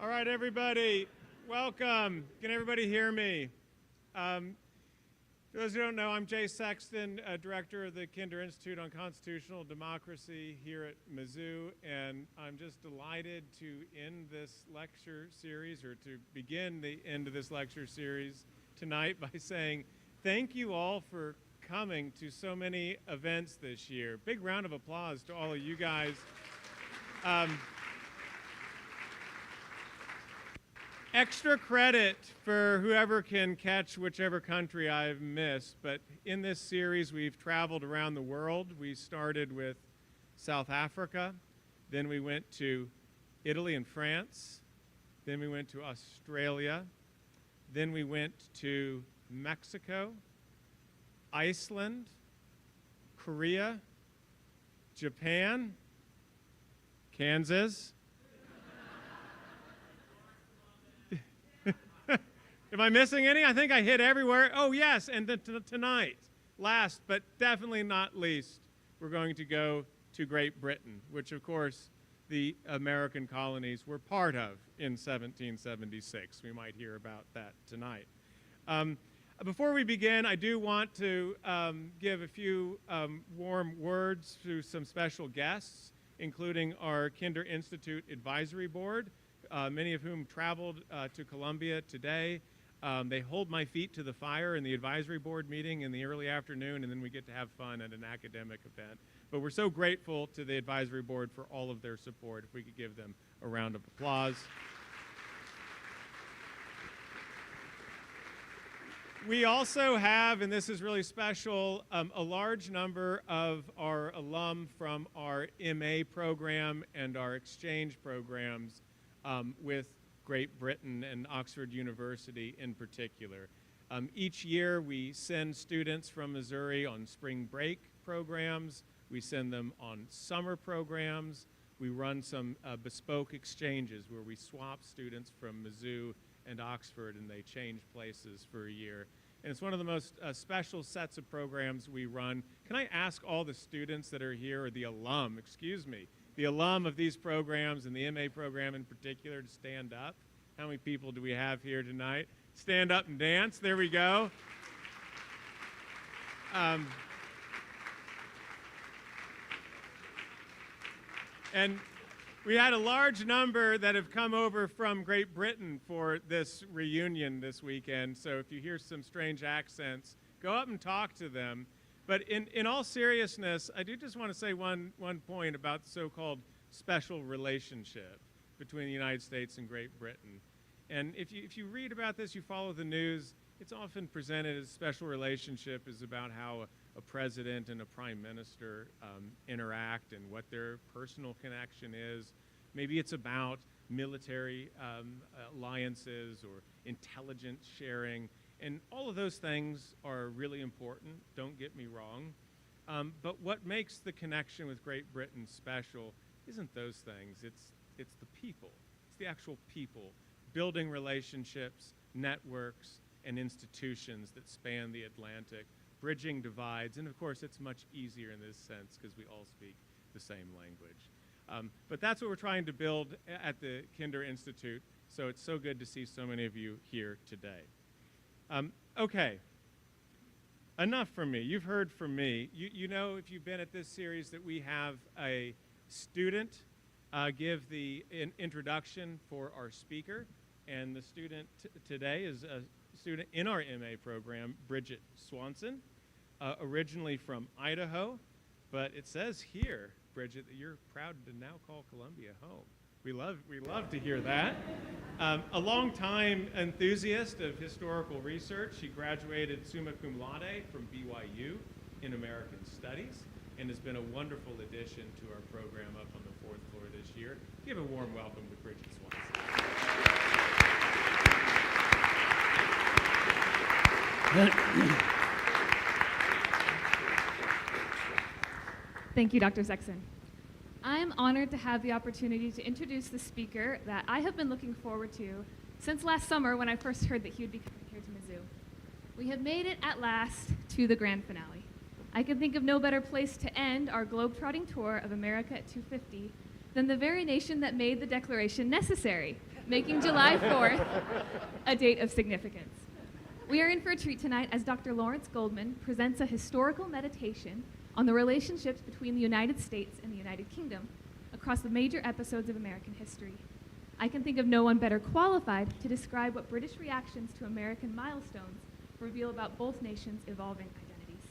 All right, everybody, welcome. Can everybody hear me? For those who don't know, I'm Jay Sexton, director of the Kinder Institute on Constitutional Democracy here at Mizzou, and I'm just delighted to end this lecture series, or to begin the end of this lecture series tonight by saying thank you all for coming to so many events this year. Big round of applause to all of you guys. Extra credit for whoever can catch whichever country I've missed, but in this series we've traveled around the world. We started with South Africa, then we went to Italy and France, then we went to Australia, then we went to Mexico, Iceland, Korea, Japan, Kansas. Am I missing any? I think I hit everywhere. Oh, yes, and tonight, last but definitely not least, we're going to go to Great Britain, which, of course, the American colonies were part of in 1776. We might hear about that tonight. Before we begin, I do want to give a few warm words to some special guests, including our Kinder Institute Advisory Board, many of whom traveled to Columbia today. They hold my feet to the fire in the advisory board meeting in the early afternoon, and then we get to have fun at an academic event. But we're so grateful to the advisory board for all of their support. If we could give them a round of applause. We also have, and this is really special, a large number of our alum from our MA program and our exchange programs with Great Britain and Oxford University in particular. Each year we send students from Missouri on spring break programs. We send them on summer programs. We run some bespoke exchanges where we swap students from Mizzou and Oxford, and they change places for a year. And it's one of the most special sets of programs we run. Can I ask all the students that are here, or the alum of these programs and the MA program in particular, to stand up? How many people do we have here tonight? Stand up and dance. There we go. And we had a large number that have come over from Great Britain for this reunion this weekend. So if you hear some strange accents, go up and talk to them. But in all seriousness, I do just want to say one point about the so-called special relationship between the United States and Great Britain. And if you read about this, you follow the news, it's often presented as a special relationship is about how a president and a prime minister interact and what their personal connection is. Maybe it's about military alliances or intelligence sharing. And all of those things are really important, don't get me wrong. But what makes the connection with Great Britain special isn't those things. It's the people. It's the actual people building relationships, networks, and institutions that span the Atlantic, bridging divides. And of course, it's much easier in this sense because we all speak the same language. But that's what we're trying to build at the Kinder Institute. So it's so good to see so many of you here today. Okay, enough from me. You've heard from me. You know, if you've been at this series, that we have a student give the introduction for our speaker. And the student today is a student in our MA program, Bridget Swanson, originally from Idaho. But it says here, Bridget, that you're proud to now call Columbia home. We love to hear that. A longtime enthusiast of historical research, she graduated summa cum laude from BYU in American Studies and has been a wonderful addition to our program up on the 4th floor this year. Give a warm welcome to Bridget Swanson. Thank you, Dr. Sexton. I am honored to have the opportunity to introduce the speaker that I have been looking forward to since last summer when I first heard that he would be coming here to Mizzou. We have made it at last to the grand finale. I can think of no better place to end our globe-trotting tour of America at 250 than the very nation that made the Declaration necessary, making July 4th a date of significance. We are in for a treat tonight as Dr. Lawrence Goldman presents a historical meditation on the relationships between the United States and the United Kingdom across the major episodes of American history. I can think of no one better qualified to describe what British reactions to American milestones reveal about both nations' evolving identities.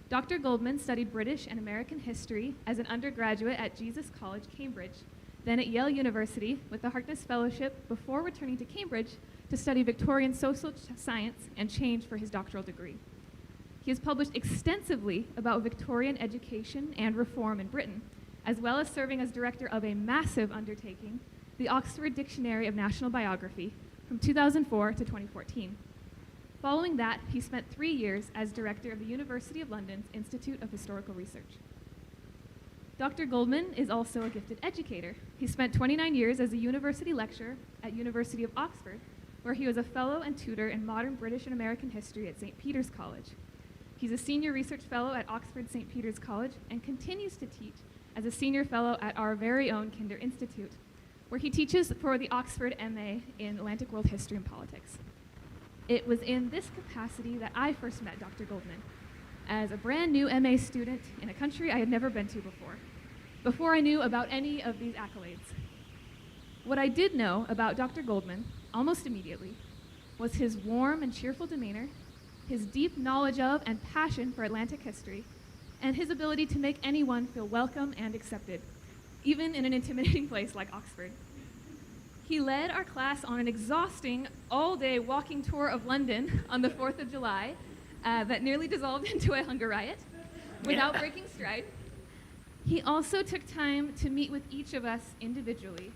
Dr. Goldman studied British and American history as an undergraduate at Jesus College, Cambridge, then at Yale University with the Harkness Fellowship before returning to Cambridge to study Victorian social science and change for his doctoral degree. He has published extensively about Victorian education and reform in Britain, as well as serving as director of a massive undertaking, the Oxford Dictionary of National Biography, from 2004 to 2014. Following that, he spent 3 years as director of the University of London's Institute of Historical Research. Dr. Goldman is also a gifted educator. He spent 29 years as a university lecturer at University of Oxford, where he was a fellow and tutor in modern British and American history at St. Peter's College. He's a senior research fellow at Oxford St. Peter's College and continues to teach as a senior fellow at our very own Kinder Institute, where he teaches for the Oxford MA in Atlantic World History and Politics. It was in this capacity that I first met Dr. Goldman, as a brand new MA student in a country I had never been to before I knew about any of these accolades. What I did know about Dr. Goldman, almost immediately, was his warm and cheerful demeanor, his deep knowledge of and passion for Atlantic history, and his ability to make anyone feel welcome and accepted, even in an intimidating place like Oxford. He led our class on an exhausting all-day walking tour of London on the 4th of July that nearly dissolved into a hunger riot without breaking stride. He also took time to meet with each of us individually,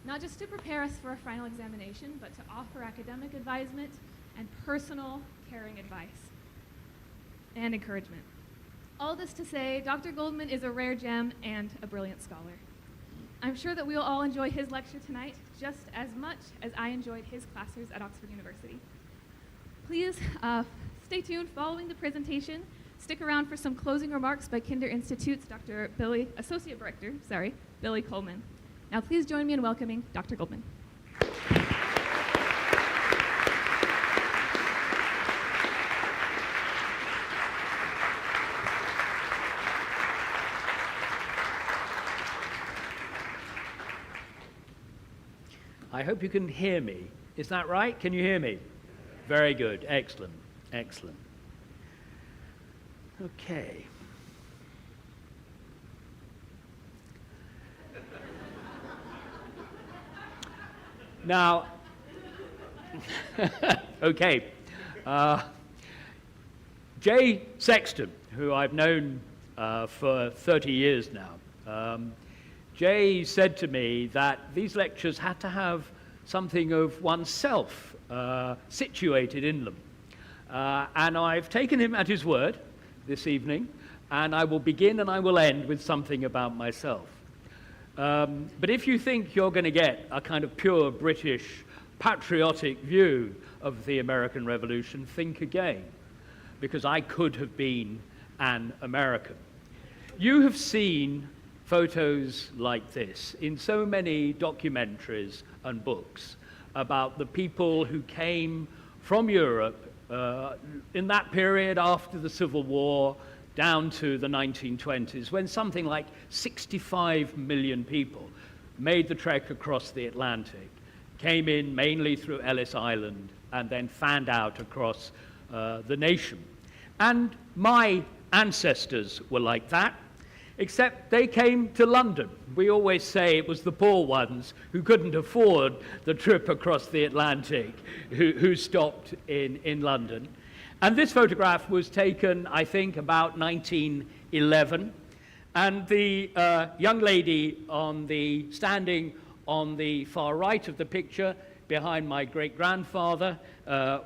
not just to prepare us for a final examination, but to offer academic advisement and personal, caring advice and encouragement. All this to say, Dr. Goldman is a rare gem and a brilliant scholar. I'm sure that we will all enjoy his lecture tonight just as much as I enjoyed his classes at Oxford University. Please stay tuned following the presentation. Stick around for some closing remarks by Kinder Institute's Associate Director, Billy Coleman. Now please join me in welcoming Dr. Goldman. I hope you can hear me. Is that right? Can you hear me? Very good. Excellent. Excellent. Okay. Now, okay. Jay Sexton, who I've known for 30 years now, Jay said to me that these lectures had to have something of oneself situated in them. And I've taken him at his word this evening, and I will begin and I will end with something about myself. But if you think you're going to get a kind of pure British patriotic view of the American Revolution, think again, because I could have been an American. You have seen photos like this in so many documentaries and books about the people who came from Europe in that period after the Civil War down to the 1920s, when something like 65 million people made the trek across the Atlantic, came in mainly through Ellis Island, and then fanned out across the nation. And my ancestors were like that, except they came to London. We always say it was the poor ones who couldn't afford the trip across the Atlantic who stopped in London. And this photograph was taken, I think, about 1911. And the young lady standing on the far right of the picture, behind my great-grandfather,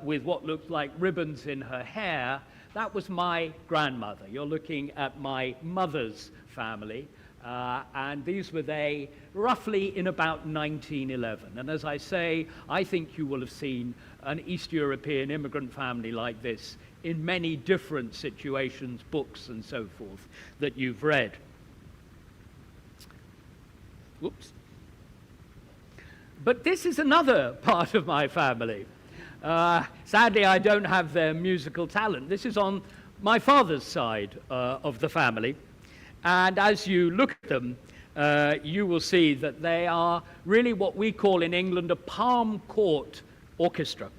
with what looked like ribbons in her hair, that was my grandmother. You're looking at my mother's family, and these were they roughly in about 1911. And as I say, I think you will have seen an East European immigrant family like this in many different situations, books and so forth that you've read. Whoops. But this is another part of my family. Sadly, I don't have their musical talent. This is on my father's side of the family. And as you look at them, you will see that they are really what we call in England a palm court orchestra.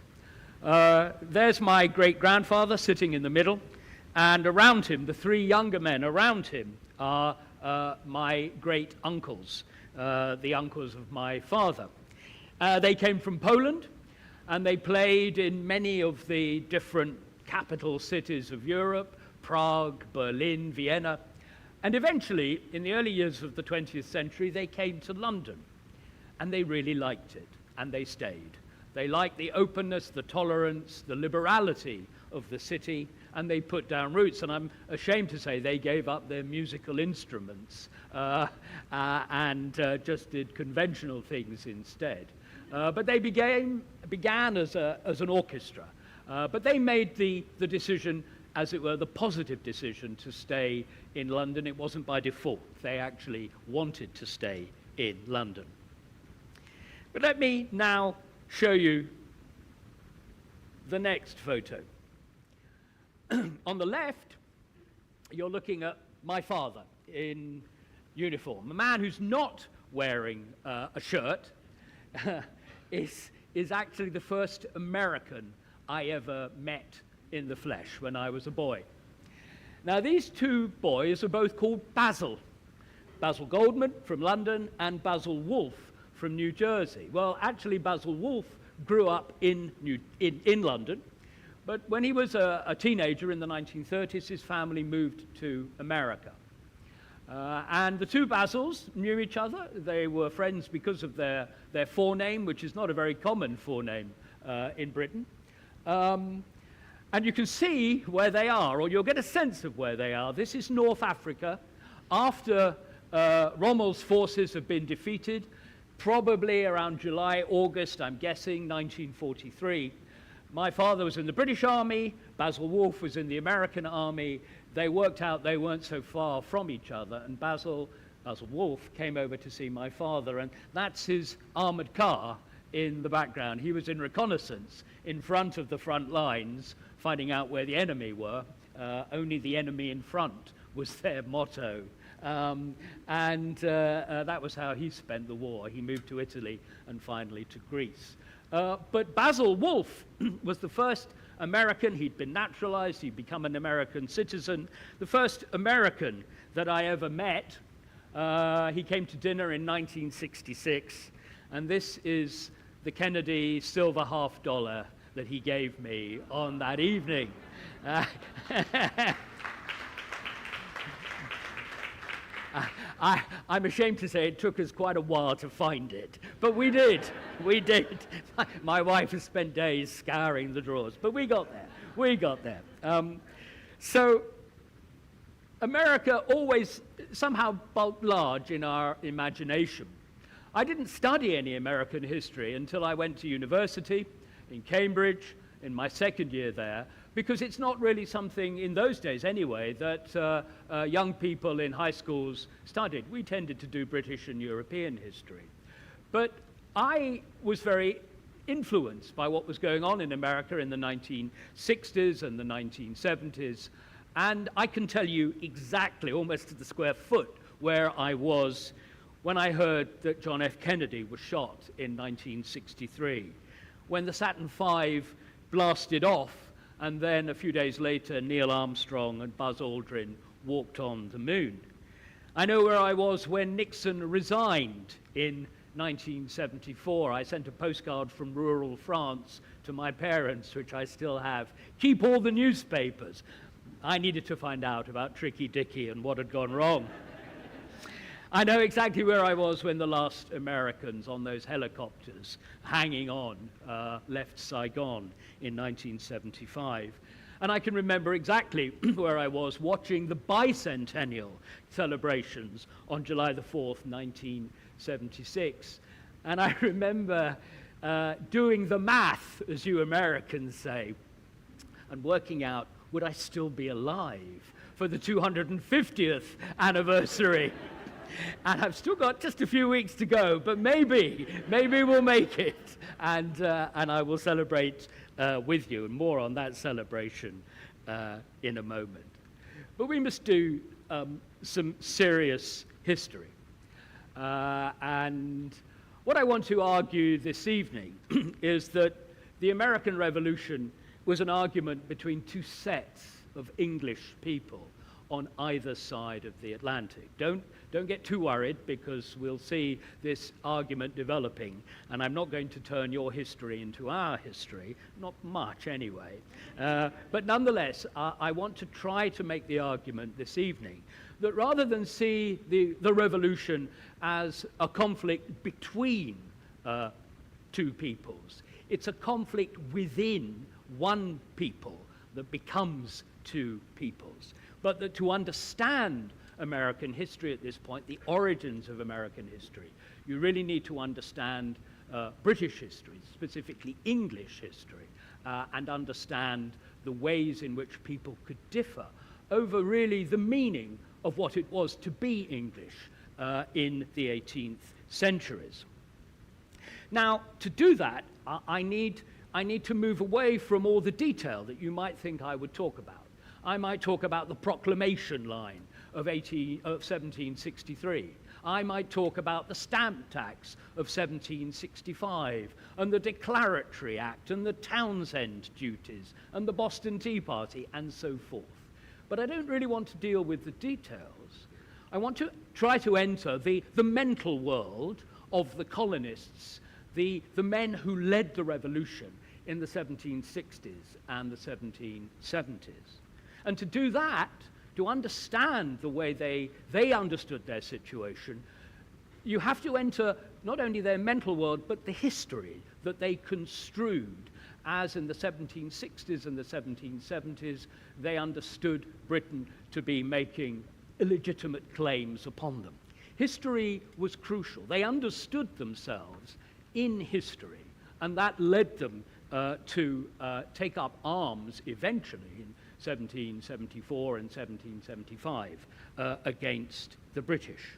There's my great-grandfather sitting in the middle, and around him, the three younger men around him are my great-uncles, the uncles of my father. They came from Poland, and they played in many of the different capital cities of Europe, Prague, Berlin, Vienna. And eventually, in the early years of the 20th century, they came to London. And they really liked it, and they stayed. They liked the openness, the tolerance, the liberality of the city, and they put down roots. And I'm ashamed to say they gave up their musical instruments and just did conventional things instead. But they began as an orchestra. But they made the decision, as it were, the positive decision to stay in London. It wasn't by default. They actually wanted to stay in London. But let me now show you the next photo. On the left, you're looking at my father in uniform. A man who's not wearing a shirt is actually the first American I ever met in the flesh when I was a boy. Now, these two boys are both called Basil. Basil Goldman from London and Basil Wolfe from New Jersey. Well, actually, Basil Wolfe grew up in London, but when he was a teenager in the 1930s, his family moved to America. And the two Basils knew each other. They were friends because of their forename, which is not a very common forename in Britain. And you can see where they are, or you'll get a sense of where they are. This is North Africa. After Rommel's forces have been defeated, probably around July, August, I'm guessing, 1943. My father was in the British Army, Basil Wolfe was in the American Army. They worked out they weren't so far from each other, and Basil Wolfe came over to see my father, and that's his armored car in the background. He was in reconnaissance in front of the front lines, finding out where the enemy were. Only the enemy in front was their motto. That was how he spent the war. He moved to Italy and finally to Greece. But Basil Wolfe was the first American. He'd been naturalized. He'd become an American citizen. The first American that I ever met. He came to dinner in 1966, and this is the Kennedy silver $50 that he gave me on that evening. I'm ashamed to say it took us quite a while to find it, but we did. We did. My wife has spent days scouring the drawers, but we got there. We got there. So America always somehow bulked large in our imagination. I didn't study any American history until I went to university in Cambridge in my second year there, because it's not really something, in those days anyway, that young people in high schools studied. We tended to do British and European history. But I was very influenced by what was going on in America in the 1960s and the 1970s, and I can tell you exactly, almost to the square foot, where I was when I heard that John F. Kennedy was shot in 1963, when the Saturn V blasted off, and then a few days later, Neil Armstrong and Buzz Aldrin walked on the moon. I know where I was when Nixon resigned in 1974. I sent a postcard from rural France to my parents, which I still have. Keep all the newspapers. I needed to find out about Tricky Dicky and what had gone wrong. I know exactly where I was when the last Americans on those helicopters hanging on left Saigon in 1975. And I can remember exactly where I was watching the bicentennial celebrations on July the 4th, 1976. And I remember doing the math, as you Americans say, and working out, would I still be alive for the 250th anniversary And I've still got just a few weeks to go, but maybe we'll make it. And I will celebrate with you, and more on that celebration in a moment. But we must do some serious history. And what I want to argue this evening is that the American Revolution was an argument between two sets of English people on either side of the Atlantic. Don't get too worried, because we'll see this argument developing, and I'm not going to turn your history into our history, not much anyway. But nonetheless, I want to try to make the argument this evening that rather than see the revolution as a conflict between two peoples, it's a conflict within one people that becomes two peoples. But that to understand American history at this point, the origins of American history, you really need to understand British history, specifically English history, and understand the ways in which people could differ over really the meaning of what it was to be English in the 18th centuries. Now, to do that, I need to move away from all the detail that you might think I would talk about. I might talk about the proclamation line of 1763. I might talk about the stamp tax of 1765, and the Declaratory Act, and the Townshend duties, and the Boston Tea Party, and so forth. But I don't really want to deal with the details. I want to try to enter the mental world of the colonists, the men who led the revolution in the 1760s and the 1770s. And to do that, to understand the way they understood their situation, you have to enter not only their mental world, but the history that they construed, as in the 1760s and the 1770s, they understood Britain to be making illegitimate claims upon them. History was crucial. They understood themselves in history, and that led them to take up arms eventually in 1774 and 1775 against the British.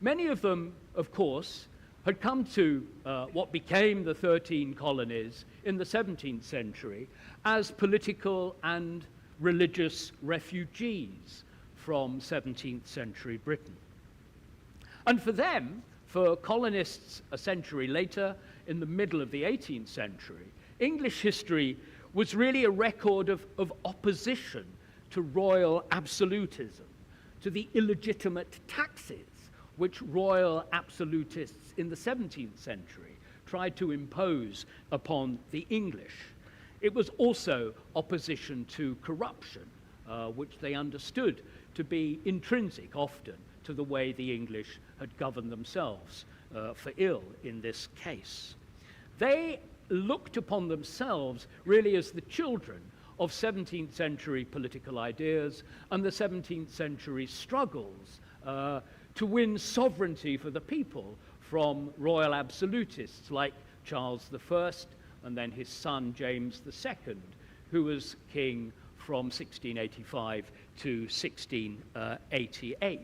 Many of them, of course, had come to what became the 13 colonies in the 17th century as political and religious refugees from 17th century Britain. And for them, for colonists a century later, in the middle of the 18th century, English history was really a record of opposition to royal absolutism, to the illegitimate taxes which royal absolutists in the 17th century tried to impose upon the English. It was also opposition to corruption, which they understood to be intrinsic often to the way the English had governed themselves, for ill in this case. They looked upon themselves really as the children of 17th century political ideas and the 17th century struggles to win sovereignty for the people from royal absolutists like Charles I and then his son James II, who was king from 1685 to 1688.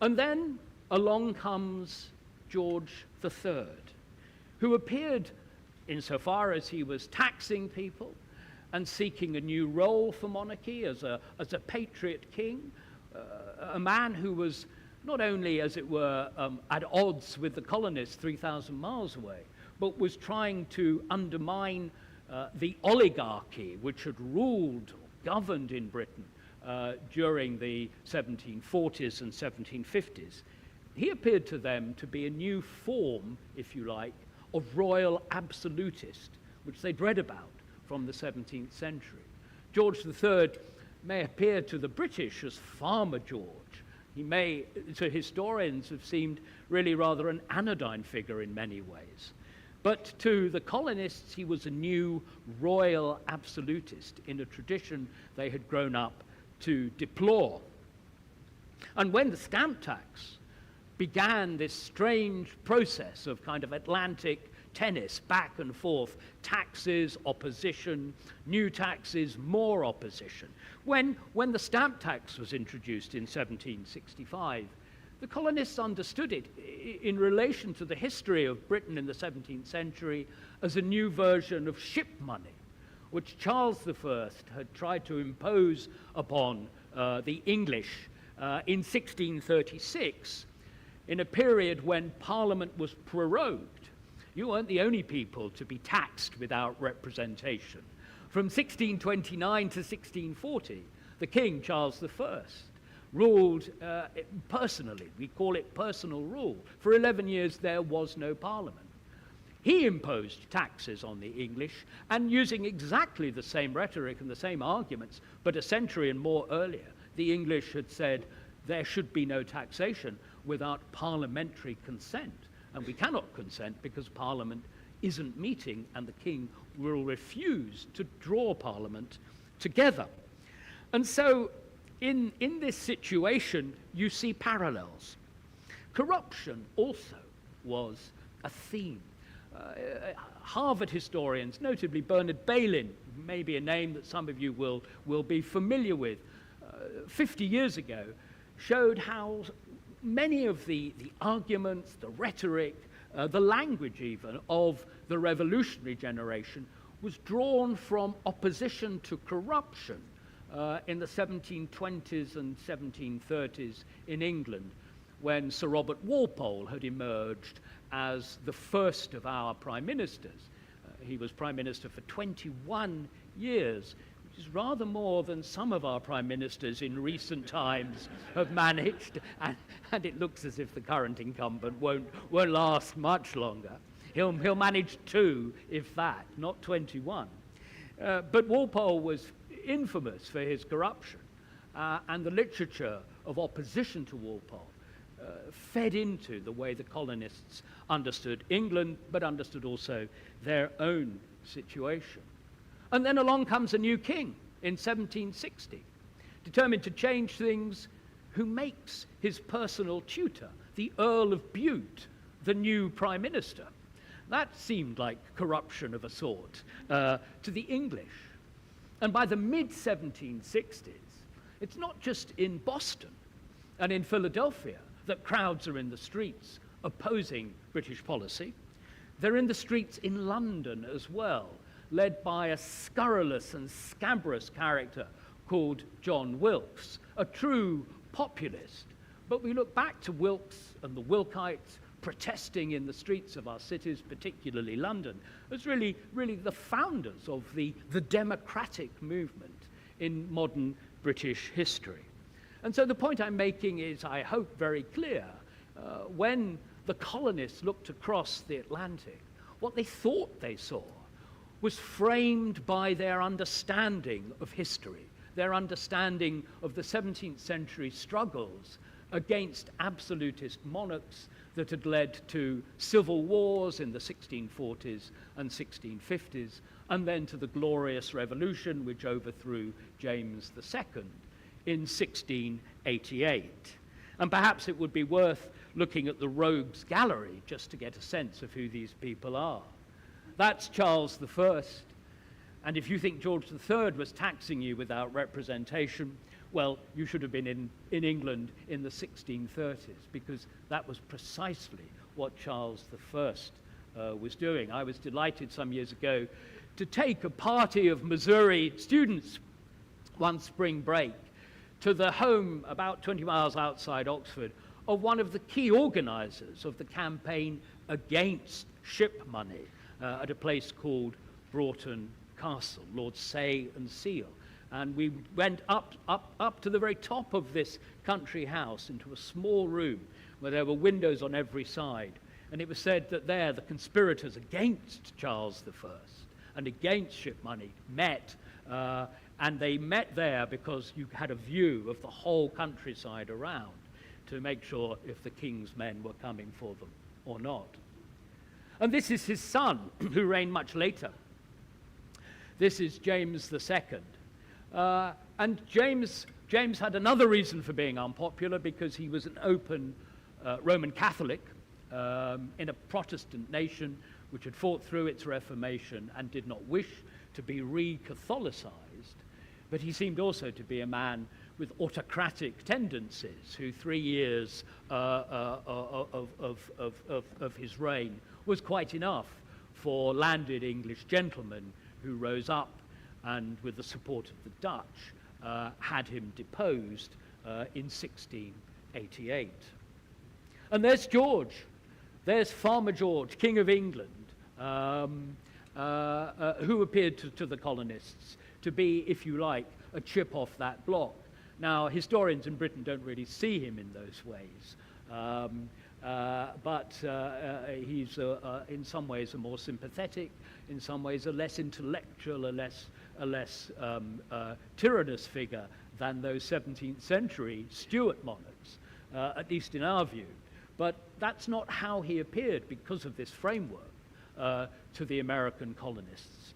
And then along comes George III, who appeared, insofar as he was taxing people and seeking a new role for monarchy as a patriot king, a man who was not only, as it were, at odds with the colonists 3,000 miles away, but was trying to undermine the oligarchy which had ruled or governed in Britain during the 1740s and 1750s. He appeared to them to be a new form, if you like, of royal absolutist, which they'd read about from the 17th century. George III may appear to the British as Farmer George. He may, to historians, have seemed really rather an anodyne figure in many ways. But to the colonists, he was a new royal absolutist in a tradition they had grown up to deplore. And when the stamp tax began this strange process of kind of Atlantic tennis, back and forth, taxes, opposition, new taxes, more opposition. When the stamp tax was introduced in 1765, The colonists understood it in relation to the history of Britain in the 17th century as a new version of ship money, which Charles I had tried to impose upon the English in 1636, in a period when Parliament was prorogued. You weren't the only people to be taxed without representation. From 1629 to 1640, the King, Charles I, ruled personally. We call it personal rule. For 11 years, there was no Parliament. He imposed taxes on the English, and using exactly the same rhetoric and the same arguments, but a century and more earlier, the English had said there should be no taxation without parliamentary consent. And we cannot consent because Parliament isn't meeting, and the King will refuse to draw Parliament together. And so in this situation, you see parallels. Corruption also was a theme. Harvard historians, notably Bernard Bailyn, maybe a name that some of you will be familiar with, 50 years ago, showed how many of the arguments, the rhetoric, the language even of the revolutionary generation was drawn from opposition to corruption in the 1720s and 1730s in England, when Sir Robert Walpole had emerged as the first of our prime ministers. He was prime minister for 21 years, which is rather more than some of our prime ministers in recent times have managed, and it looks as if the current incumbent won't last much longer. He'll manage 2, if that, not 21. But Walpole was infamous for his corruption, and the literature of opposition to Walpole fed into the way the colonists understood England, but understood also their own situation. And then along comes a new king in 1760, determined to change things, who makes his personal tutor, the Earl of Bute, the new prime minister. That seemed like corruption of a sort to the English. And by the mid-1760s, it's not just in Boston and in Philadelphia that crowds are in the streets opposing British policy. They're in the streets in London as well, led by a scurrilous and scabrous character called John Wilkes, a true populist. But we look back to Wilkes and the Wilkites protesting in the streets of our cities, particularly London, as really the founders of the democratic movement in modern British history. And so the point I'm making is, I hope, very clear. When the colonists looked across the Atlantic, what they thought they saw was framed by their understanding of history, their understanding of the 17th century struggles against absolutist monarchs that had led to civil wars in the 1640s and 1650s, and then to the Glorious Revolution, which overthrew James II in 1688. And perhaps it would be worth looking at the Rogues Gallery just to get a sense of who these people are. That's Charles I, and if you think George III was taxing you without representation, well, you should have been in England in the 1630s, because that was precisely what Charles I was doing. I was delighted some years ago to take a party of Missouri students one spring break to the home about 20 miles outside Oxford of one of the key organizers of the campaign against ship money at a place called Broughton Castle, Lord Say and Seal. And we went up to the very top of this country house into a small room where there were windows on every side. And it was said that there the conspirators against Charles I and against ship money met, and they met there because you had a view of the whole countryside around to make sure if the king's men were coming for them or not. And this is his son, who reigned much later. This is James II. And James had another reason for being unpopular, because he was an open Roman Catholic in a Protestant nation which had fought through its Reformation and did not wish to be re-Catholicized. But he seemed also to be a man with autocratic tendencies, who 3 years of his reign was quite enough for landed English gentlemen who rose up and, with the support of the Dutch, had him deposed in 1688. And there's George. There's Farmer George, King of England, who appeared to the colonists to be, if you like, a chip off that block. Now, historians in Britain don't really see him in those ways, but he's in some ways a more sympathetic, in some ways a less intellectual, a less tyrannous figure than those 17th century Stuart monarchs, at least in our view. But that's not how he appeared because of this framework to the American colonists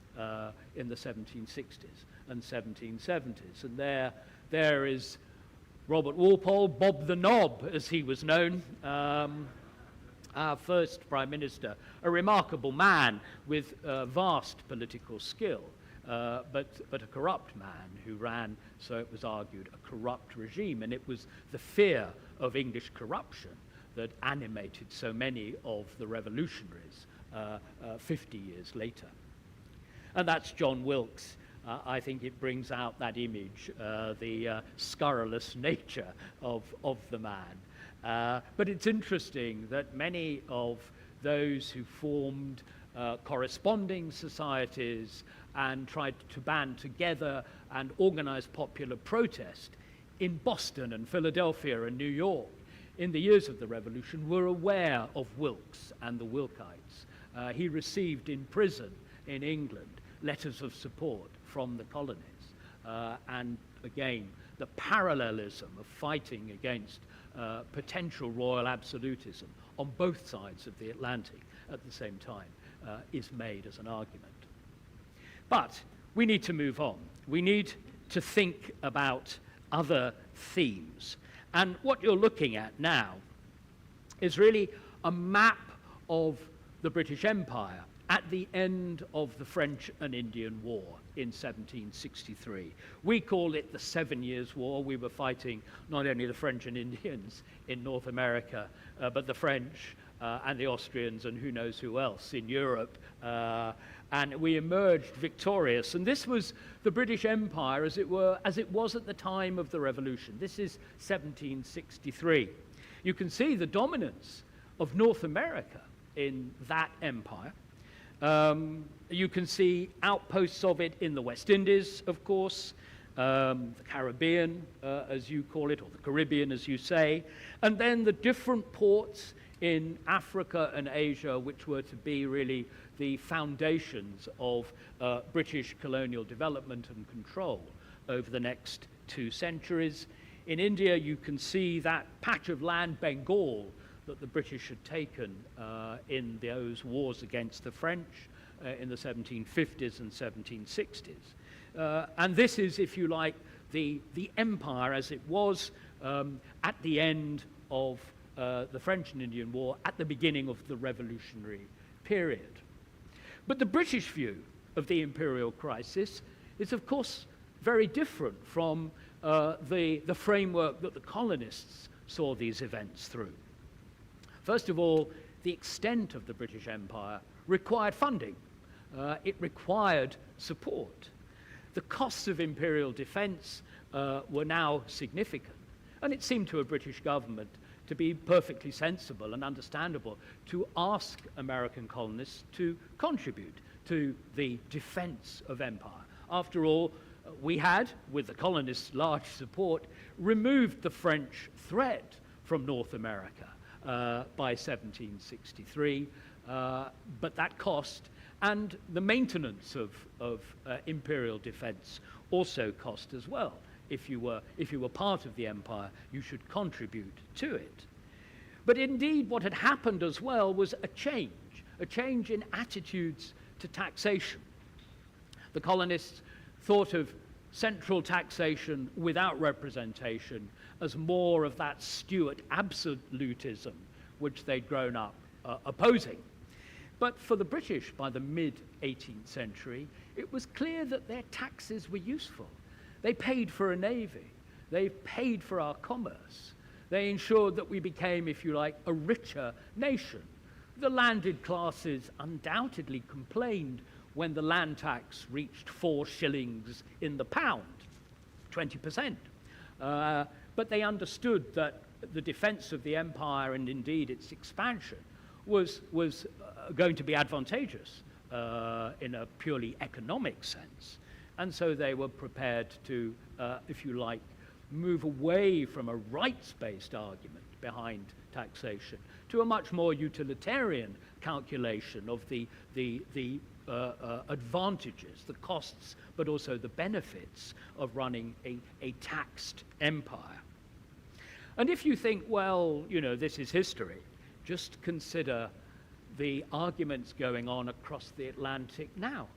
in the 1760s and 1770s. And there is Robert Walpole, Bob the Knob, as he was known, our first Prime Minister, a remarkable man with vast political skill, but a corrupt man who ran, so it was argued, a corrupt regime. And it was the fear of English corruption that animated so many of the revolutionaries 50 years later. And that's John Wilkes. I think it brings out that image, the scurrilous nature of the man. But it's interesting that many of those who formed corresponding societies and tried to band together and organize popular protest in Boston and Philadelphia and New York in the years of the Revolution were aware of Wilkes and the Wilkites. He received in prison in England letters of support from the colonies. And again, the parallelism of fighting against potential royal absolutism on both sides of the Atlantic at the same time is made as an argument. But we need to move on. We need to think about other themes. And what you're looking at now is really a map of the British Empire at the end of the French and Indian War in 1763. We call it the 7 Years' War. We were fighting not only the French and Indians in North America, but the French and the Austrians and who knows who else in Europe. And we emerged victorious. And this was the British Empire as it was at the time of the Revolution. This is 1763. You can see the dominance of North America in that empire. You can see outposts of it in the West Indies, of course, the Caribbean, as you call it, or the Caribbean, as you say, and then the different ports in Africa and Asia, which were to be really the foundations of British colonial development and control over the next 2 centuries. In India, you can see that patch of land, Bengal, that the British had taken in those wars against the French in the 1750s and 1760s. And this is, if you like, the empire as it was at the end of the French and Indian War, at the beginning of the revolutionary period. But the British view of the imperial crisis is, of course, very different from the framework that the colonists saw these events through. First of all, the extent of the British Empire required funding. It required support. The costs of imperial defense were now significant, and it seemed to a British government to be perfectly sensible and understandable to ask American colonists to contribute to the defense of empire. After all, we had, with the colonists' large support, removed the French threat from North America by 1763, but that cost and the maintenance of imperial defense also cost as well. If you were part of the empire, you should contribute to it. But indeed, what had happened as well was a change in attitudes to taxation. The colonists thought of central taxation without representation as more of that Stuart absolutism which they'd grown up opposing. But for the British, by the mid-18th century, it was clear that their taxes were useful. They paid for a navy. They paid for our commerce. They ensured that we became, if you like, a richer nation. The landed classes undoubtedly complained when the land tax reached 4 shillings in the pound, 20%. But they understood that the defense of the empire and indeed its expansion was going to be advantageous in a purely economic sense. And so they were prepared to, if you like, move away from a rights-based argument behind taxation to a much more utilitarian calculation of the advantages, the costs, but also the benefits of running a taxed empire. And if you think, well, you know, this is history, just consider the arguments going on across the Atlantic now,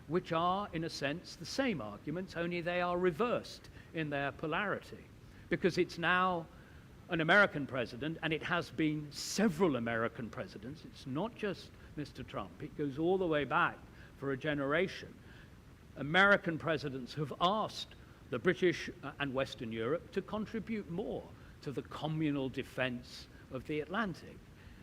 which are, in a sense, the same arguments, only they are reversed in their polarity. Because it's now an American president, and it has been several American presidents. It's not just Mr. Trump. It goes all the way back for a generation. American presidents have asked the British and Western Europe to contribute more to the communal defense of the Atlantic.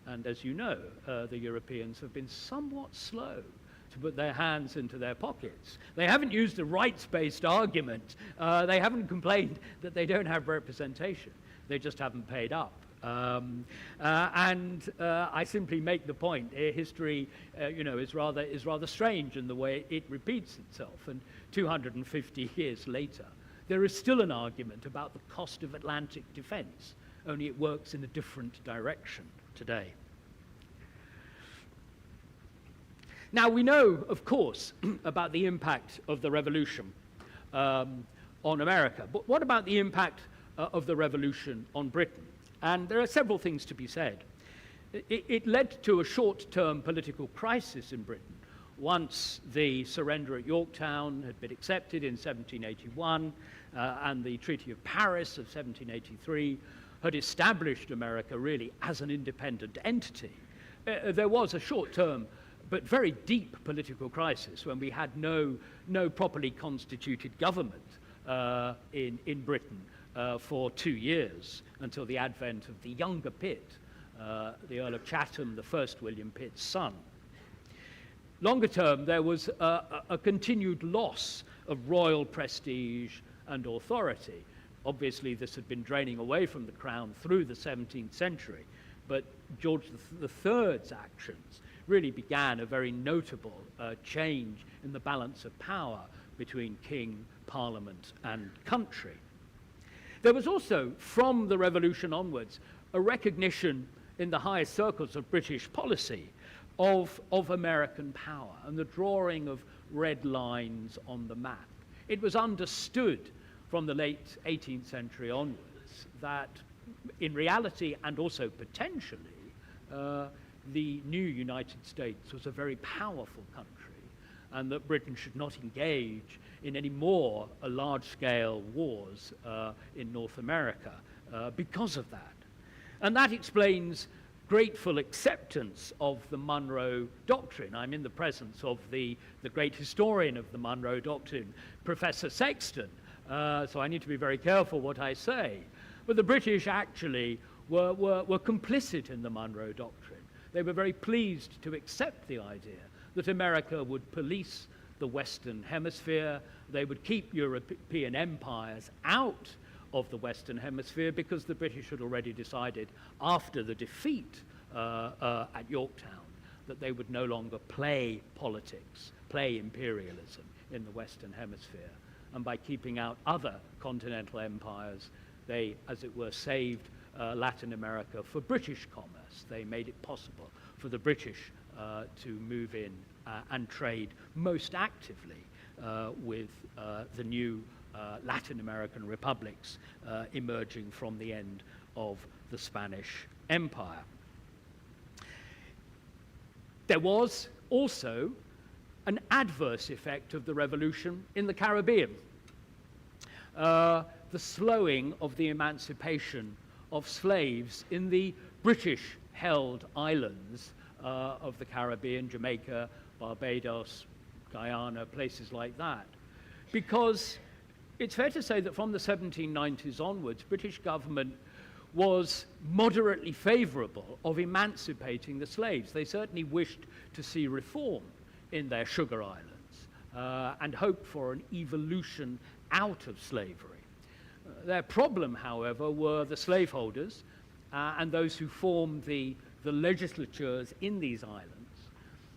And as you know, the Europeans have been somewhat slow to put their hands into their pockets. They haven't used a rights-based argument. They haven't complained that they don't have representation. They just haven't paid up. I simply make the point, history is rather strange in the way it repeats itself. And 250 years later, there is still an argument about the cost of Atlantic defense, only it works in a different direction today. Now, we know, of course, about the impact of the revolution on America. But what about the impact of the revolution on Britain? And there are several things to be said. It led to a short-term political crisis in Britain. Once the surrender at Yorktown had been accepted in 1781, and the Treaty of Paris of 1783 had established America really as an independent entity, there was a short-term but very deep political crisis when we had no properly constituted government in Britain for 2 years until the advent of the younger Pitt, the Earl of Chatham, the first William Pitt's son. Longer term, there was a continued loss of royal prestige and authority. Obviously, this had been draining away from the crown through the 17th century, but George III's actions really began a very notable change in the balance of power between king, parliament, and country. There was also, from the revolution onwards, a recognition in the highest circles of British policy of American power and the drawing of red lines on the map. It was understood from the late 18th century onwards that in reality and also potentially, the new United States was a very powerful country and that Britain should not engage in any more large-scale wars in North America because of that. And that explains grateful acceptance of the Monroe Doctrine. I'm in the presence of the great historian of the Monroe Doctrine, Professor Sexton, so I need to be very careful what I say. But the British actually were complicit in the Monroe Doctrine. They were very pleased to accept the idea that America would police the Western Hemisphere. They would keep European empires out of the Western Hemisphere because the British had already decided after the defeat at Yorktown that they would no longer play politics, play imperialism in the Western Hemisphere. And by keeping out other continental empires, they, as it were, saved Latin America for British commerce. They made it possible for the British to move in and trade most actively with the new Latin American republics emerging from the end of the Spanish Empire. There was also an adverse effect of the revolution in the Caribbean. The slowing of the emancipation of slaves in the British-held islands of the Caribbean, Jamaica, Barbados, Guyana, places like that. Because it's fair to say that from the 1790s onwards, British government was moderately favourable of emancipating the slaves. They certainly wished to see reform in their sugar islands and hoped for an evolution out of slavery. Their problem, however, were the slaveholders and those who formed the legislatures in these islands,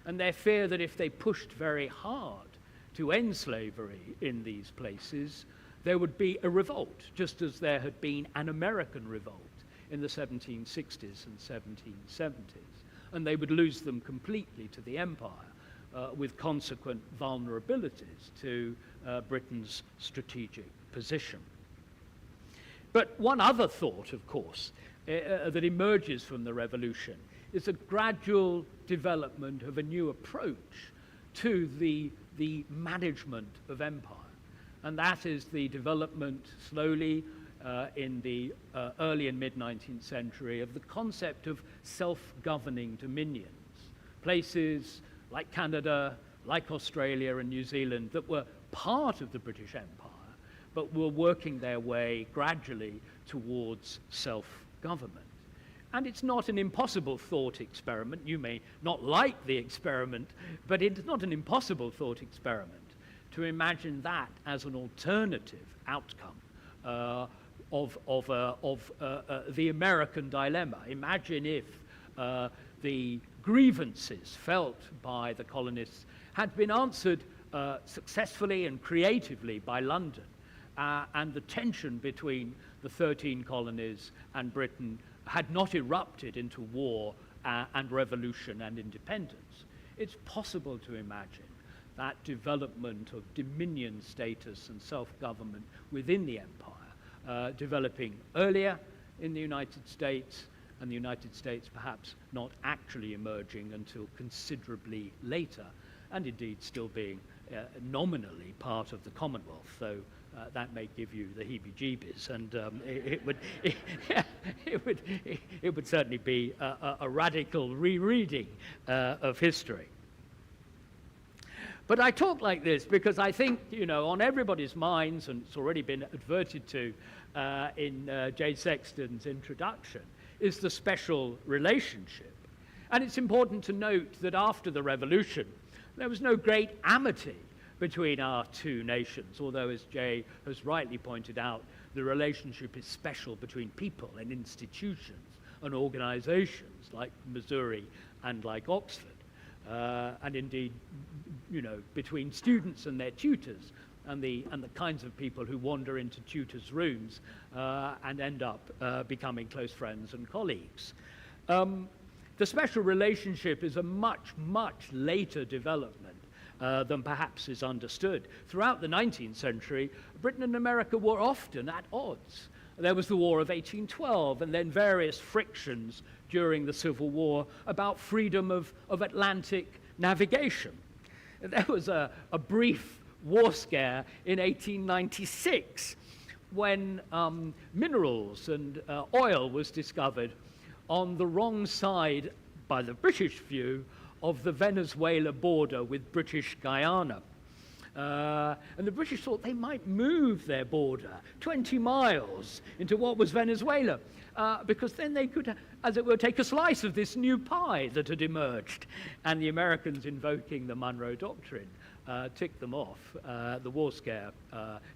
and their fear that if they pushed very hard to end slavery in these places, there would be a revolt, just as there had been an American revolt in the 1760s and 1770s, and they would lose them completely to the empire, with consequent vulnerabilities to Britain's strategic position. But one other thought, of course, that emerges from the revolution is a gradual development of a new approach to the management of empire. And that is the development slowly in the early and mid-19th century of the concept of self-governing dominions. Places like Canada, like Australia and New Zealand that were part of the British Empire, but were working their way gradually towards self-government. And it's not an impossible thought experiment. You may not like the experiment, but it's not an impossible thought experiment to imagine that as an alternative outcome of the American dilemma. Imagine if the grievances felt by the colonists had been answered successfully and creatively by London, and the tension between the 13 colonies and Britain had not erupted into war and revolution and independence. It's possible to imagine that development of dominion status and self-government within the empire developing earlier in the United States, and the United States perhaps not actually emerging until considerably later, and indeed still being nominally part of the Commonwealth, though that may give you the heebie-jeebies, and it would certainly be a radical rereading of history. But I talk like this because I think, you know, on everybody's minds, and it's already been adverted to in Jay Sexton's introduction, is the special relationship. And it's important to note that after the revolution, there was no great amity between our two nations, although, as Jay has rightly pointed out, the relationship is special between people and institutions and organizations like Missouri and like Oxford, and indeed, you know, between students and their tutors and the kinds of people who wander into tutors' rooms and end up becoming close friends and colleagues. The special relationship is a much, much later development than perhaps is understood. Throughout the 19th century, Britain and America were often at odds. There was the War of 1812, and then various frictions during the Civil War about freedom of Atlantic navigation. There was a brief war scare in 1896 when minerals and oil was discovered on the wrong side, by the British view, of the Venezuela border with British Guyana. And the British thought they might move their border 20 miles into what was Venezuela, because then they could, as it were, take a slice of this new pie that had emerged. And the Americans, invoking the Monroe Doctrine, ticked them off. The war scare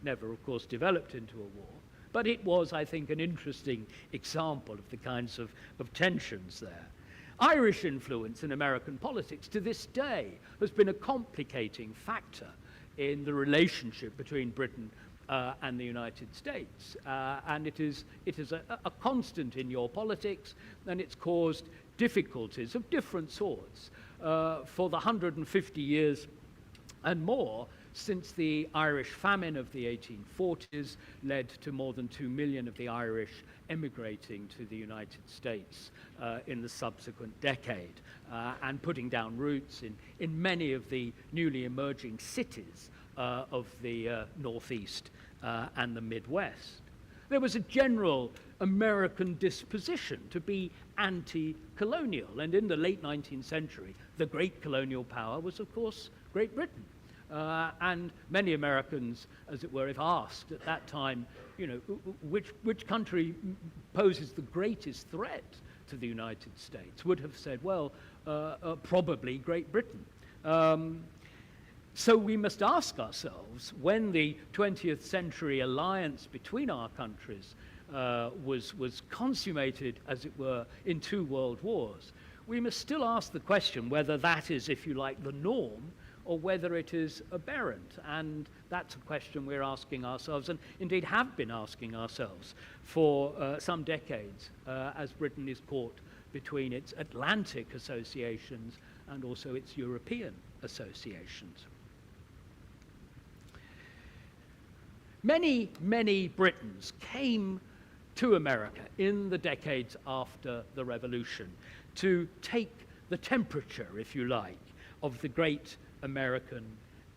never, of course, developed into a war. But it was, I think, an interesting example of the kinds of tensions there. Irish influence in American politics to this day has been a complicating factor in the relationship between Britain and the United States. And it is a constant in your politics, and it's caused difficulties of different sorts for the 150 years and more since the Irish famine of the 1840s led to more than 2 million of the Irish emigrating to the United States in the subsequent decade and putting down roots in many of the newly emerging cities of the Northeast and the Midwest. There was a general American disposition to be anti-colonial, and in the late 19th century, the great colonial power was, of course, Great Britain. And many Americans, as it were, if asked at that time, which country poses the greatest threat to the United States, would have said, well, probably Great Britain. So we must ask ourselves, when the 20th century alliance between our countries was consummated, as it were, in 2 world wars, we must still ask the question whether that is, if you like, the norm, or whether it is aberrant. And that's a question we're asking ourselves, and indeed have been asking ourselves for some decades, as Britain is caught between its Atlantic associations and also its European associations. Many, many Britons came to America in the decades after the Revolution to take the temperature, if you like, of the great American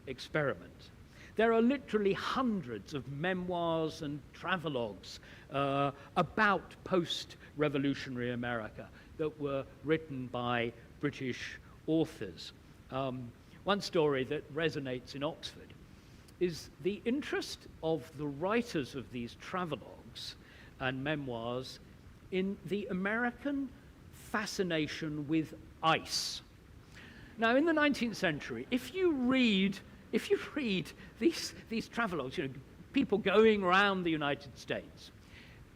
experiment. There are literally hundreds of memoirs and travelogues about post-revolutionary America that were written by British authors. One story that resonates in Oxford is the interest of the writers of these travelogues and memoirs in the American fascination with ice. Now, in the 19th century, if you read these travelogues, people going around the United States,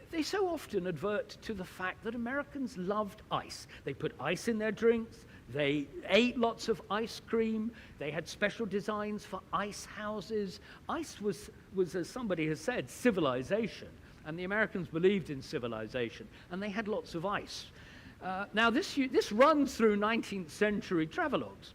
they so often advert to the fact that Americans loved ice. They put ice in their drinks, they ate lots of ice cream, they had special designs for ice houses. Ice was, as somebody has said, civilization, and the Americans believed in civilization, and they had lots of ice. Now, this runs through 19th century travelogues.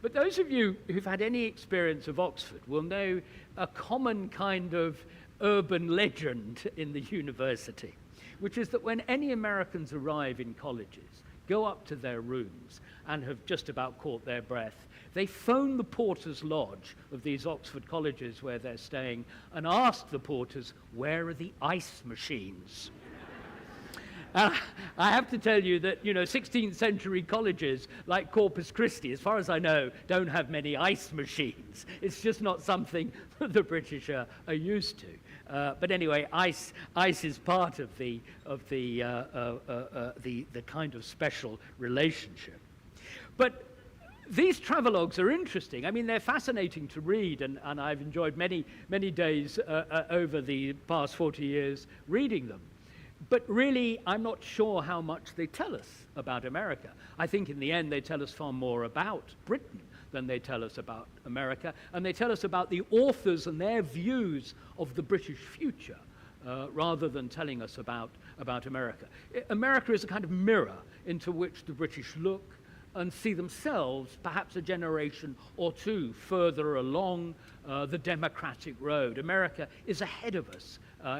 But those of you who've had any experience of Oxford will know a common kind of urban legend in the university, which is that when any Americans arrive in colleges, go up to their rooms and have just about caught their breath, they phone the porter's lodge of these Oxford colleges where they're staying and ask the porters, where are the ice machines? I have to tell you that, 16th century colleges like Corpus Christi, as far as I know, don't have many ice machines. It's just not something that the British are used to. But anyway, ice is part of the kind of special relationship. But these travelogues are interesting. I mean, they're fascinating to read, and I've enjoyed many, many days over the past 40 years reading them. But really, I'm not sure how much they tell us about America. I think in the end, they tell us far more about Britain than they tell us about America, and they tell us about the authors and their views of the British future, rather than telling us about America. America is a kind of mirror into which the British look and see themselves perhaps a generation or two further along the democratic road. America is ahead of us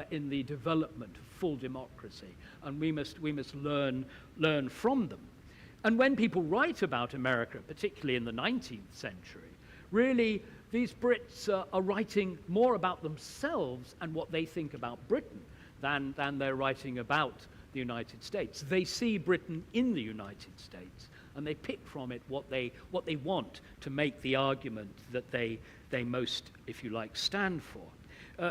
in the development of full democracy, and we must learn from them. And when people write about America, particularly in the 19th century, really these Brits are writing more about themselves and what they think about Britain than they're writing about the United States. They see Britain in the United States, and they pick from it what they want to make the argument that they most, if you like, stand for.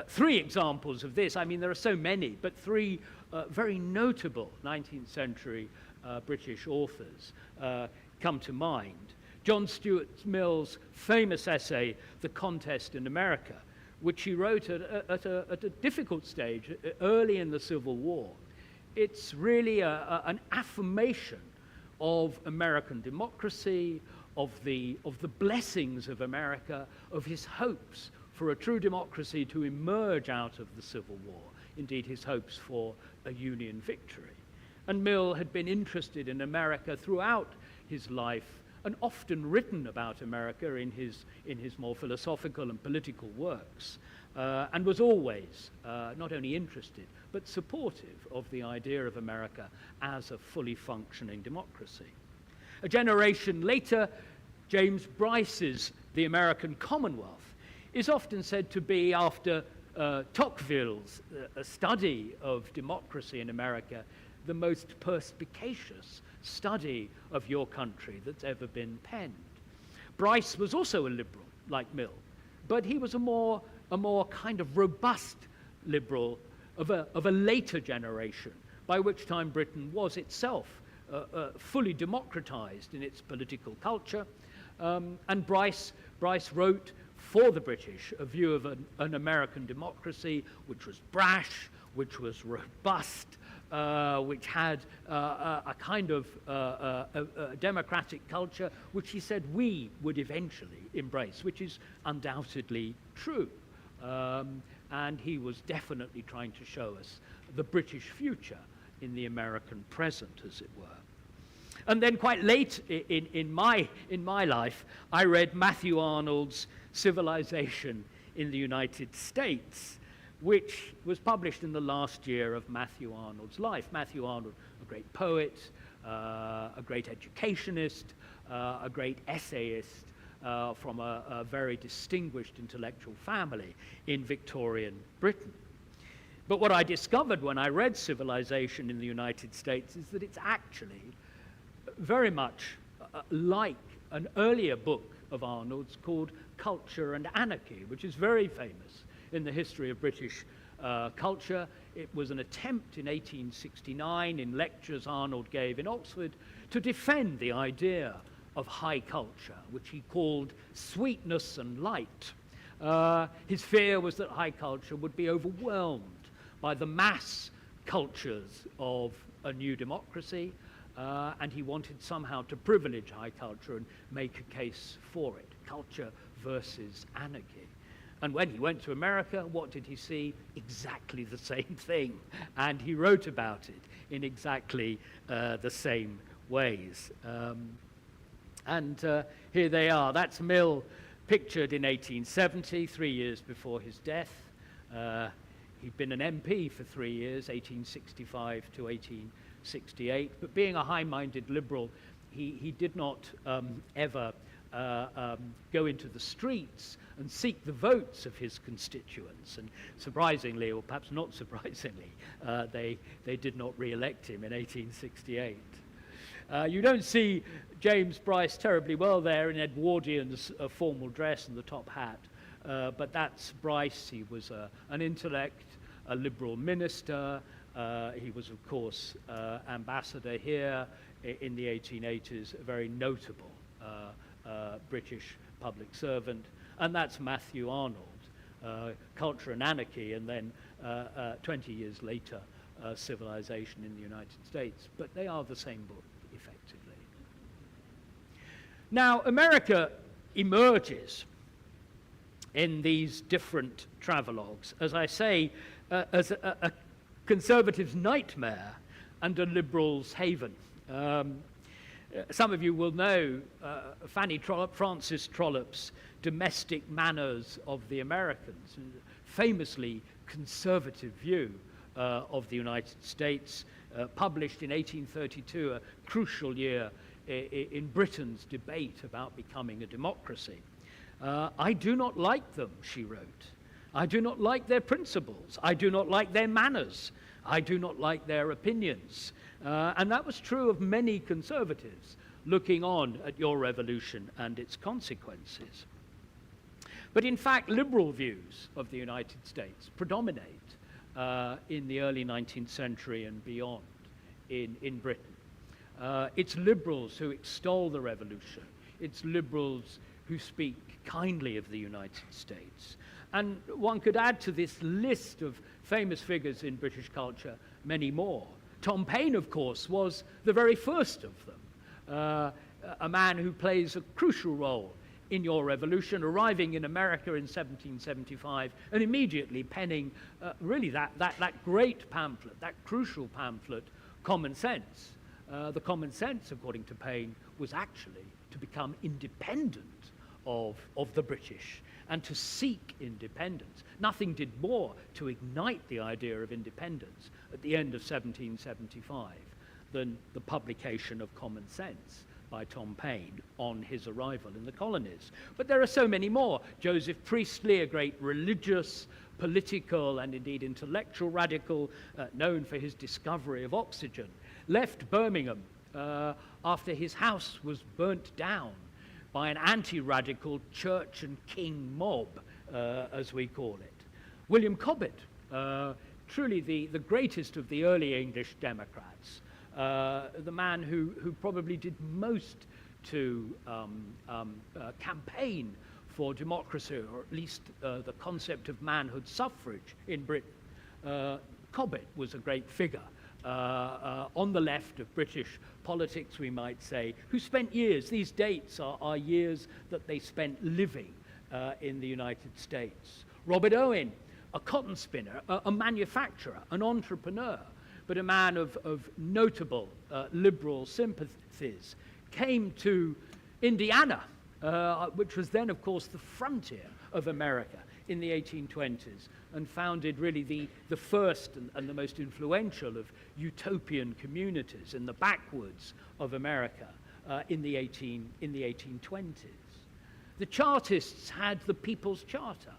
3 examples of this, I mean, there are so many, but 3 very notable 19th century British authors come to mind. John Stuart Mill's famous essay, The Contest in America, which he wrote at a difficult stage, early in the Civil War. It's really an affirmation of American democracy, of the blessings of America, of his hopes for a true democracy to emerge out of the Civil War, indeed his hopes for a Union victory. And Mill had been interested in America throughout his life and often written about America in his more philosophical and political works, and was always not only interested but supportive of the idea of America as a fully functioning democracy. A generation later, James Bryce's The American Commonwealth is often said to be, after Tocqueville's study of democracy in America, the most perspicacious study of your country that's ever been penned. Bryce was also a liberal, like Mill, but he was a more kind of robust liberal of a later generation, by which time Britain was itself fully democratized in its political culture. And Bryce wrote for the British a view of an American democracy which was brash, which was robust, which had a kind of a democratic culture, which he said we would eventually embrace, which is undoubtedly true. And he was definitely trying to show us the British future in the American present, as it were. And then quite late in my life, I read Matthew Arnold's Civilization in the United States, which was published in the last year of Matthew Arnold's life. Matthew Arnold, a great poet, a great educationist, a great essayist from a very distinguished intellectual family in Victorian Britain. But what I discovered when I read Civilization in the United States is that it's actually very much like an earlier book of Arnold's called Culture and Anarchy, which is very famous in the history of British culture. It was an attempt in 1869 in lectures Arnold gave in Oxford to defend the idea of high culture, which he called sweetness and light. His fear was that high culture would be overwhelmed by the mass cultures of a new democracy, and he wanted somehow to privilege high culture and make a case for it, culture versus anarchy. And when he went to America, what did he see? Exactly the same thing. And he wrote about it in exactly the same ways. And here they are. That's Mill pictured in 1870, 3 years before his death. He'd been an MP for 3 years, 1865 to 1868. But being a high-minded liberal, he did not ever go into the streets and seek the votes of his constituents. And surprisingly, or perhaps not surprisingly, they did not re-elect him in 1868. You don't see James Bryce terribly well there in Edwardian formal dress and the top hat, but that's Bryce. He was an intellect, a liberal minister. He was, of course, ambassador here in the 1880s, a very notable British public servant. And that's Matthew Arnold, Culture and Anarchy, and then 20 years later, Civilization in the United States. But they are the same book, effectively. Now, America emerges in these different travelogues, as I say, as a conservative's nightmare and a liberal's haven. Some of you will know Francis Trollope's Domestic Manners of the Americans, a famously conservative view of the United States, published in 1832, a crucial year in Britain's debate about becoming a democracy. I do not like them, she wrote. I do not like their principles. I do not like their manners. I do not like their opinions. And that was true of many conservatives looking on at your revolution and its consequences. But in fact, liberal views of the United States predominate in the early 19th century and beyond in Britain. It's liberals who extol the revolution. It's liberals who speak kindly of the United States. And one could add to this list of famous figures in British culture many more. Tom Paine, of course, was the very first of them, a man who plays a crucial role in your revolution, arriving in America in 1775 and immediately penning really that great pamphlet, that crucial pamphlet, Common Sense. The common sense, according to Paine, was actually to become independent of the British and to seek independence. Nothing did more to ignite the idea of independence at the end of 1775 than the publication of Common Sense by Tom Paine on his arrival in the colonies. But there are so many more. Joseph Priestley, a great religious, political, and indeed intellectual radical, known for his discovery of oxygen, left Birmingham after his house was burnt down by an anti-radical church and king mob as we call it. William Cobbett, truly the greatest of the early English Democrats, the man who probably did most to campaign for democracy, or at least the concept of manhood suffrage in Britain. Cobbett was a great figure on the left of British politics, we might say, who spent years, these dates are years that they spent living in the United States. Robert Owen, a cotton spinner, a manufacturer, an entrepreneur, but a man of notable liberal sympathies, came to Indiana, which was then, of course, the frontier of America in the 1820s, and founded really the first and the most influential of utopian communities in the backwoods of America in the 1820s. The Chartists had the People's Charter.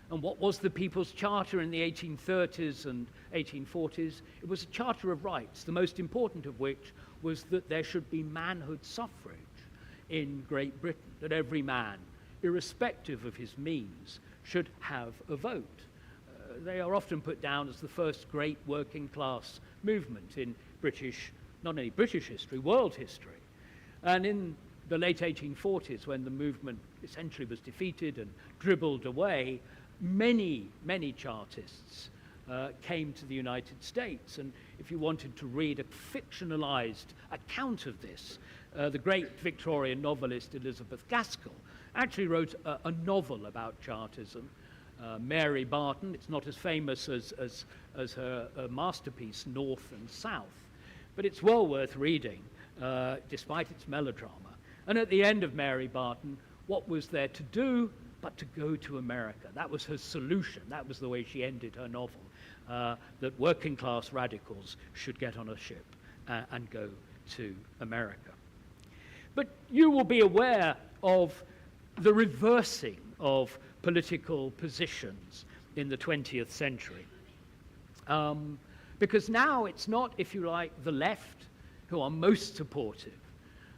And what was the People's Charter in the 1830s and 1840s? It was a Charter of Rights, the most important of which was that there should be manhood suffrage in Great Britain, that every man, irrespective of his means, should have a vote. They are often put down as the first great working class movement in British, not only British history, world history. And in the late 1840s, when the movement essentially was defeated and dribbled away, many Chartists came to the United States. And if you wanted to read a fictionalized account of this, the great Victorian novelist Elizabeth Gaskell actually wrote a novel about Chartism. Mary Barton, it's not as famous as her masterpiece, North and South, but it's well worth reading, despite its melodrama. And at the end of Mary Barton, what was there to do but to go to America? That was her solution. That was the way she ended her novel, that working class radicals should get on a ship and go to America. But you will be aware of the reversing of political positions in the 20th century. Because now it's not, if you like, the left who are most supportive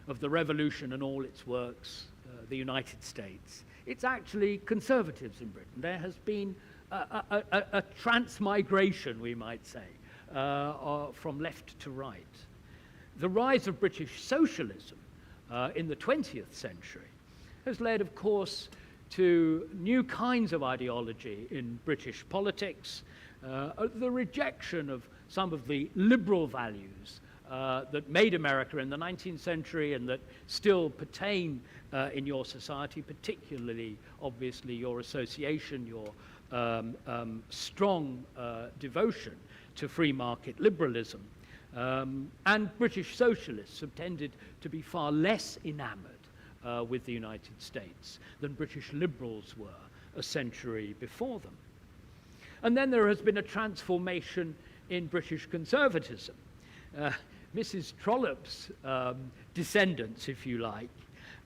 of the revolution and all its works, the United States. It's actually conservatives in Britain. There has been a transmigration, we might say, from left to right. The rise of British socialism in the 20th century has led, of course, to new kinds of ideology in British politics, the rejection of some of the liberal values that made America in the 19th century and that still pertain in your society, particularly, obviously, your association, your strong devotion to free market liberalism. And British socialists have tended to be far less enamored with the United States than British liberals were a century before them. And then there has been a transformation in British conservatism. Mrs. Trollope's descendants, if you like,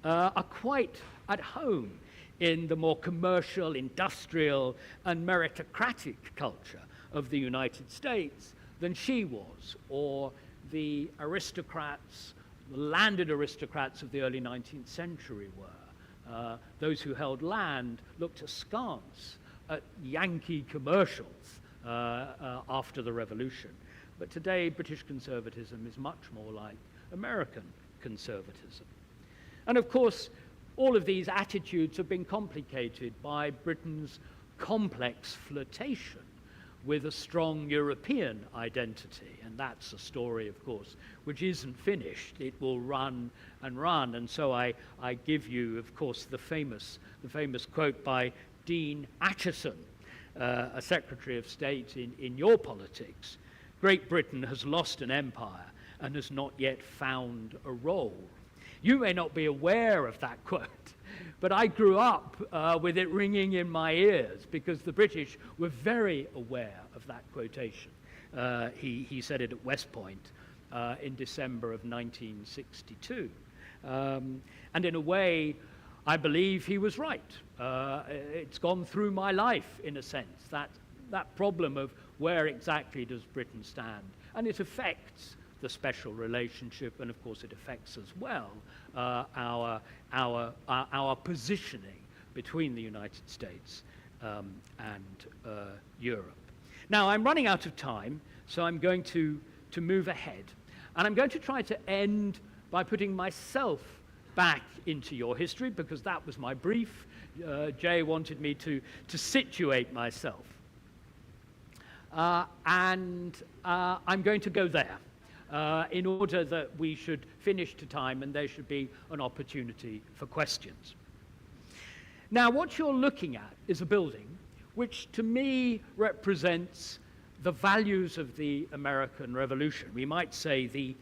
are quite at home in the more commercial, industrial, and meritocratic culture of the United States than she was, or the aristocrats, the landed aristocrats of the early 19th century were. Those who held land looked askance at Yankee commercials after the Revolution. But today, British conservatism is much more like American conservatism. And of course, all of these attitudes have been complicated by Britain's complex flirtation with a strong European identity. And that's a story, of course, which isn't finished. It will run and run. And so I give you, of course, the famous quote by Dean Acheson, a Secretary of State in your politics. Great Britain has lost an empire and has not yet found a role. You may not be aware of that quote, but I grew up with it ringing in my ears because the British were very aware of that quotation. He said it at West Point in December of 1962. And in a way, I believe he was right. It's gone through my life, in a sense, that problem of where exactly does Britain stand. And it affects the special relationship, and of course it affects as well our positioning between the United States and Europe. Now, I'm running out of time, so I'm going to move ahead. And I'm going to try to end by putting myself back into your history, because that was my brief. Jay wanted me to situate myself. And I'm going to go there in order that we should finish to time and there should be an opportunity for questions. Now, what you're looking at is a building which to me represents the values of the American Revolution. We might say the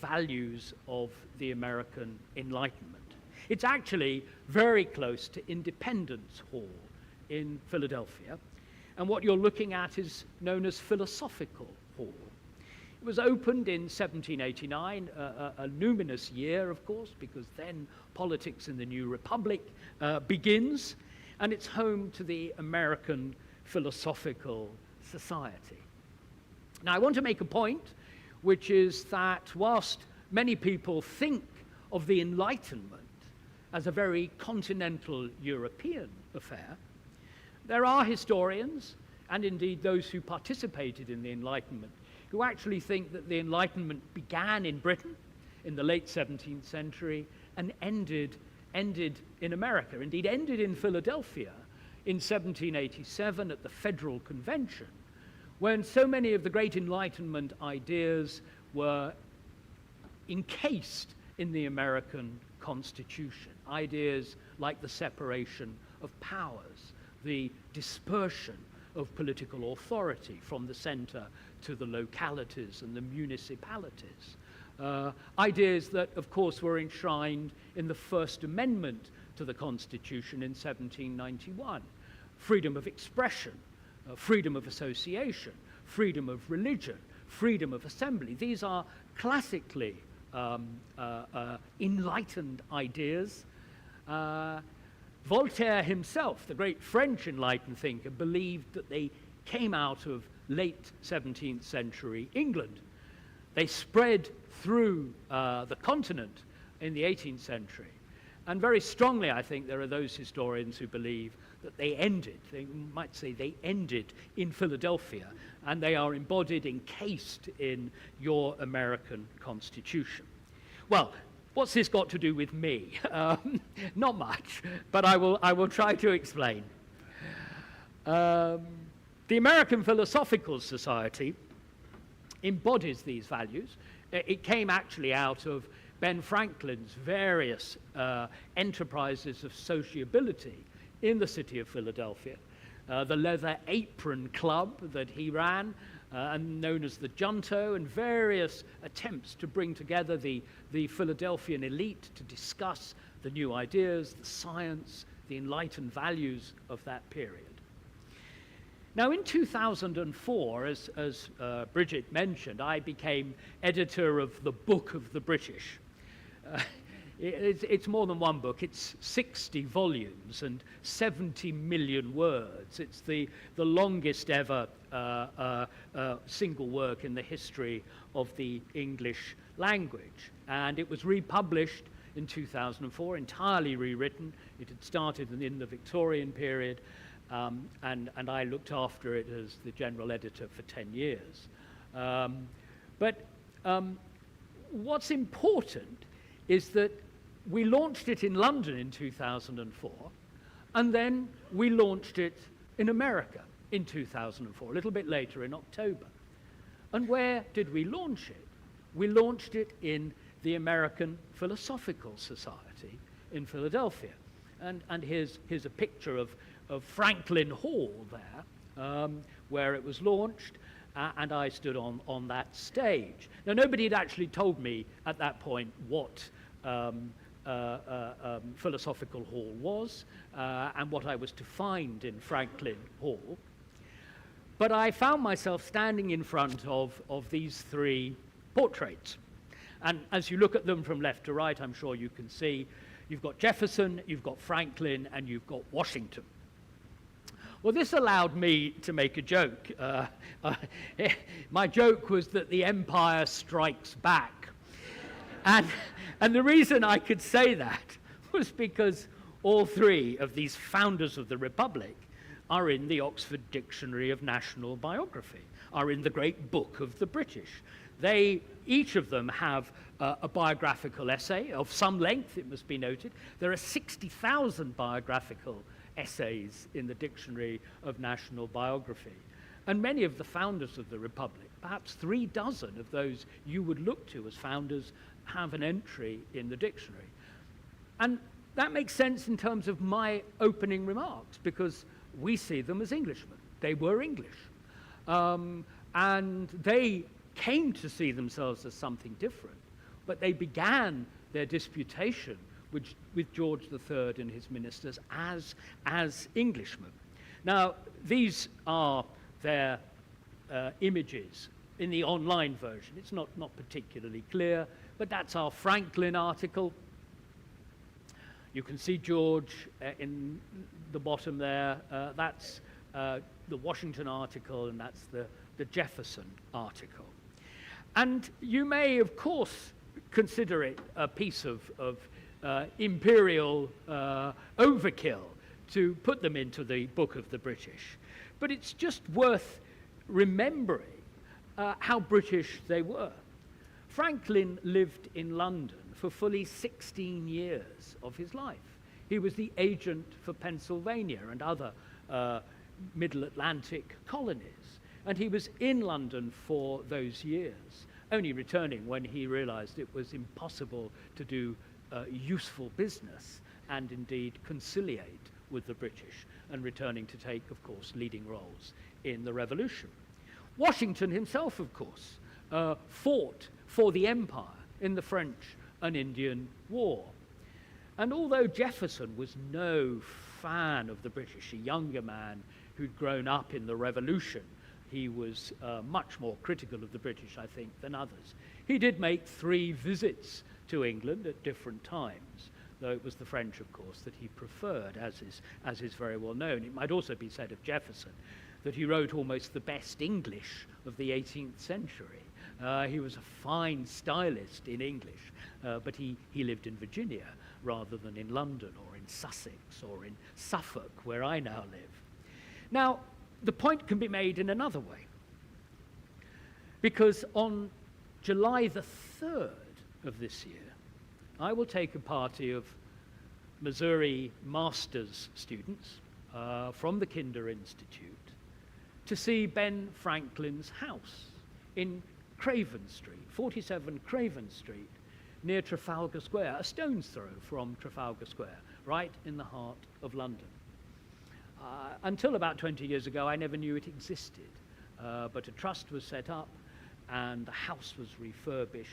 values of the American Enlightenment. It's actually very close to Independence Hall in Philadelphia, and what you're looking at is known as Philosophical Hall. It was opened in 1789, a numinous year, of course, because then politics in the new republic begins, and it's home to the American Philosophical Society. Now, I want to make a point, which is that whilst many people think of the Enlightenment as a very continental European affair, there are historians, and indeed those who participated in the Enlightenment, who actually think that the Enlightenment began in Britain in the late 17th century and ended in America, indeed ended in Philadelphia in 1787 at the Federal Convention, when so many of the great Enlightenment ideas were encased in the American Constitution. Ideas like the separation of powers, the dispersion of political authority from the center to the localities and the municipalities. Ideas that, of course, were enshrined in the First Amendment to the Constitution in 1791. Freedom of expression, freedom of association, freedom of religion, freedom of assembly. These are classically enlightened ideas. Voltaire himself, the great French enlightened thinker, believed that they came out of late 17th century England. They spread through the continent in the 18th century. And very strongly, I think, there are those historians who believe that they might say they ended in Philadelphia, and they are embodied, encased in your American Constitution. Well, what's this got to do with me? Not much, but I will try to explain. The American Philosophical Society embodies these values. It came actually out of Ben Franklin's various enterprises of sociability in the city of Philadelphia. The Leather Apron Club that he ran, and known as the Junto, and various attempts to bring together the Philadelphian elite to discuss the new ideas, the science, the enlightened values of that period. Now, in 2004, as Bridget mentioned, I became editor of the Book of the British. It's more than one book. It's 60 volumes and 70 million words. It's the longest ever single work in the history of the English language. And it was republished in 2004, entirely rewritten. It had started in the Victorian period, and I looked after it as the general editor for 10 years. But what's important is that we launched it in London in 2004, and then we launched it in America in 2004, a little bit later in October. And where did we launch it? We launched it in the American Philosophical Society in Philadelphia. And here's a picture of Franklin Hall there, where it was launched, and I stood on that stage. Now, nobody had actually told me at that point what Philosophical Hall was and what I was to find in Franklin Hall. But I found myself standing in front of these three portraits. And as you look at them from left to right, I'm sure you can see, you've got Jefferson, you've got Franklin, and you've got Washington. Well, this allowed me to make a joke. My joke was that the empire strikes back. And the reason I could say that was because all three of these founders of the Republic are in the Oxford Dictionary of National Biography, are in the Great Book of the British. They, each of them, have a biographical essay of some length, it must be noted. There are 60,000 biographical essays in the Dictionary of National Biography. And many of the founders of the Republic, perhaps 36 of those you would look to as founders, have an entry in the dictionary. And that makes sense in terms of my opening remarks, because we see them as Englishmen. They were English. And they came to see themselves as something different, but they began their disputation with George III and his ministers as Englishmen. Now, these are their images in the online version. It's not particularly clear, but that's our Franklin article. You can see George in the bottom there. That's the Washington article, and that's the Jefferson article. And you may, of course, consider it a piece of imperial overkill to put them into the Book of the British. But it's just worth remembering how British they were. Franklin lived in London for fully 16 years of his life. He was the agent for Pennsylvania and other Middle Atlantic colonies. And he was in London for those years, only returning when he realized it was impossible to do useful business and indeed conciliate with the British, and returning to take, of course, leading roles in the Revolution. Washington himself, of course, fought for the empire in the French and Indian War. And although Jefferson was no fan of the British, a younger man who'd grown up in the Revolution, he was much more critical of the British, I think, than others. He did make 3 visits to England at different times, though it was the French, of course, that he preferred, as is very well known. It might also be said of Jefferson that he wrote almost the best English of the 18th century. He was a fine stylist in English, but he lived in Virginia rather than in London or in Sussex or in Suffolk, where I now live. Now, the point can be made in another way, because on July the 3rd of this year, I will take a party of Missouri master's students from the Kinder Institute to see Ben Franklin's house in Craven Street, 47 Craven Street, near Trafalgar Square, a stone's throw from Trafalgar Square, right in the heart of London. Until about 20 years ago, I never knew it existed, but a trust was set up and the house was refurbished.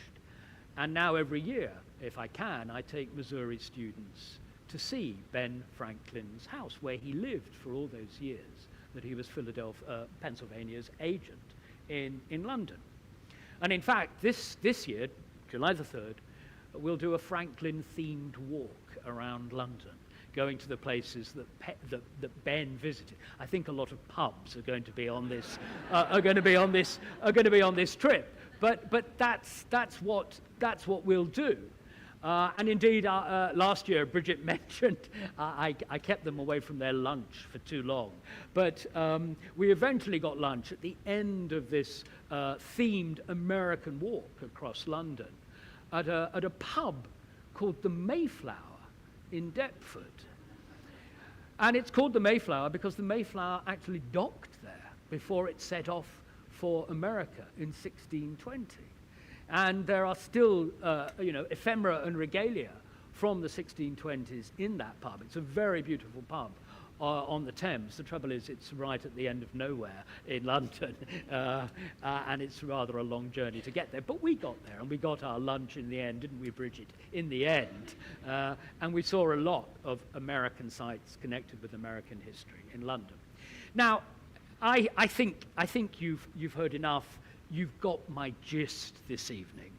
And now every year, if I can, I take Missouri students to see Ben Franklin's house, where he lived for all those years that he was Pennsylvania's agent in London. And in fact, this year, July the 3rd, we'll do a Franklin-themed walk around London, going to the places that Ben visited. I think a lot of pubs are going to be on this trip. But that's what we'll do. And indeed, last year, Bridget mentioned I kept them away from their lunch for too long. But we eventually got lunch at the end of this themed American walk across London at a pub called the Mayflower in Deptford. And it's called the Mayflower because the Mayflower actually docked there before it set off for America in 1620. And there are still, ephemera and regalia from the 1620s in that pub. It's a very beautiful pub on the Thames. The trouble is it's right at the end of nowhere in London, and it's rather a long journey to get there. But we got there, and we got our lunch in the end, didn't we, Bridget? In the end. And we saw a lot of American sites connected with American history in London. Now, I think you've heard enough. You've got my gist this evening.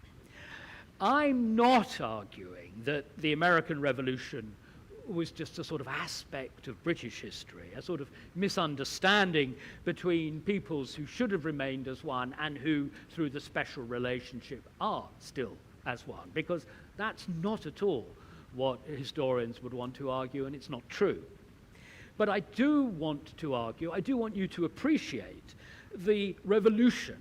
I'm not arguing that the American Revolution was just a sort of aspect of British history, a sort of misunderstanding between peoples who should have remained as one and who, through the special relationship, are still as one, because that's not at all what historians would want to argue, and it's not true. But I do want to argue, I do want you to appreciate the revolution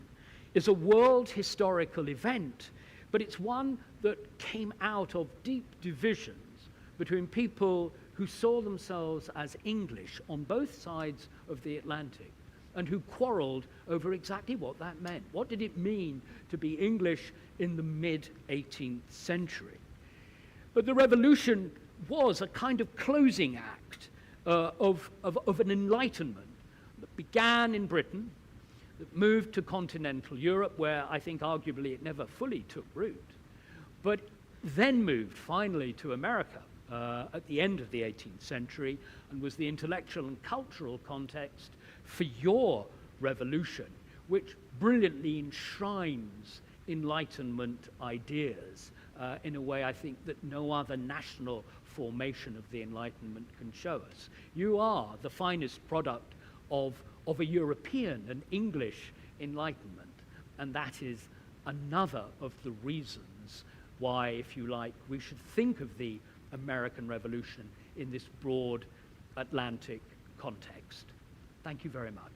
is a world historical event, but it's one that came out of deep divisions between people who saw themselves as English on both sides of the Atlantic and who quarreled over exactly what that meant. What did it mean to be English in the mid-18th century? But the revolution was a kind of closing act of an enlightenment that began in Britain, that moved to continental Europe, where I think arguably it never fully took root, but then moved finally to America at the end of the 18th century, and was the intellectual and cultural context for your revolution, which brilliantly enshrines Enlightenment ideas in a way I think that no other national formation of the Enlightenment can show us. You are the finest product of a European and English Enlightenment, and that is another of the reasons why, if you like, we should think of the American Revolution in this broad Atlantic context. Thank you very much.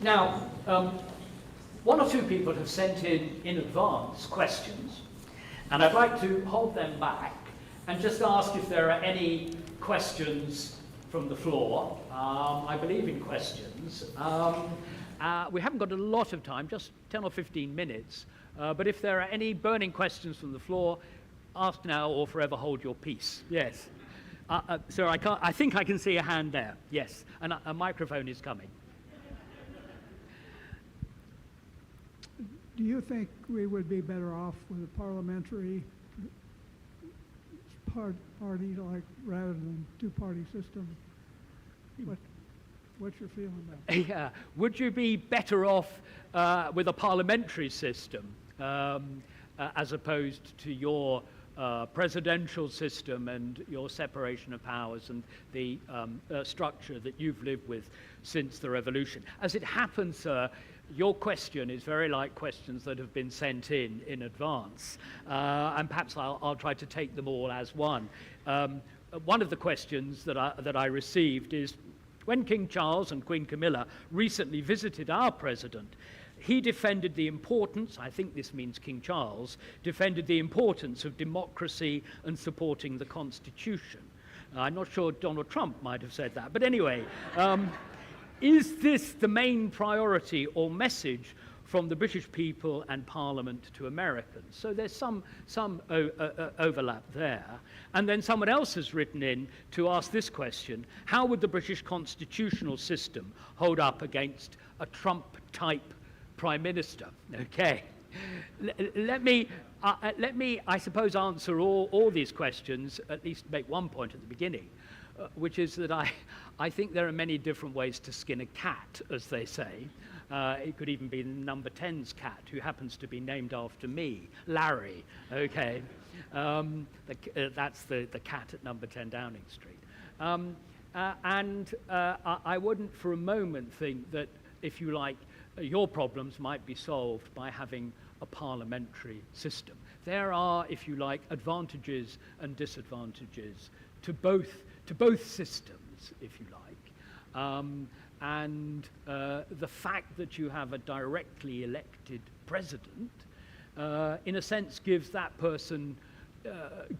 Now, one or two people have sent in advance questions, and I'd like to hold them back and just ask if there are any questions from the floor. I believe in questions. We haven't got a lot of time, just 10 or 15 minutes, but if there are any burning questions from the floor, ask now or forever hold your peace. Yes. Sir, I think I can see a hand there. Yes, and a microphone is coming. Do you think we would be better off with a parliamentary party like rather than two-party system? What's your feeling about that? Yeah. Would you be better off with a parliamentary system as opposed to your presidential system and your separation of powers and the structure that you've lived with since the revolution? As it happens, sir, your question is very like questions that have been sent in advance, and perhaps I'll try to take them all as one. One of the questions that I received is, when King Charles and Queen Camilla recently visited our president, he defended the importance, I think this means King Charles, defended the importance of democracy and supporting the Constitution. I'm not sure Donald Trump might have said that, but anyway, is this the main priority or message from the British people and Parliament to Americans? So there's some overlap there. And then someone else has written in to ask this question: how would the British constitutional system hold up against a Trump-type Prime Minister? Okay. Let me, I suppose, answer all these questions, at least make one point at the beginning, which is that I think there are many different ways to skin a cat, as they say. It could even be number 10's cat, who happens to be named after me, Larry. Okay, that's the cat at number 10 Downing Street. I wouldn't for a moment think that, if you like, your problems might be solved by having a parliamentary system. There are, if you like, advantages and disadvantages to both systems, if you like. The fact that you have a directly elected president, in a sense, gives that person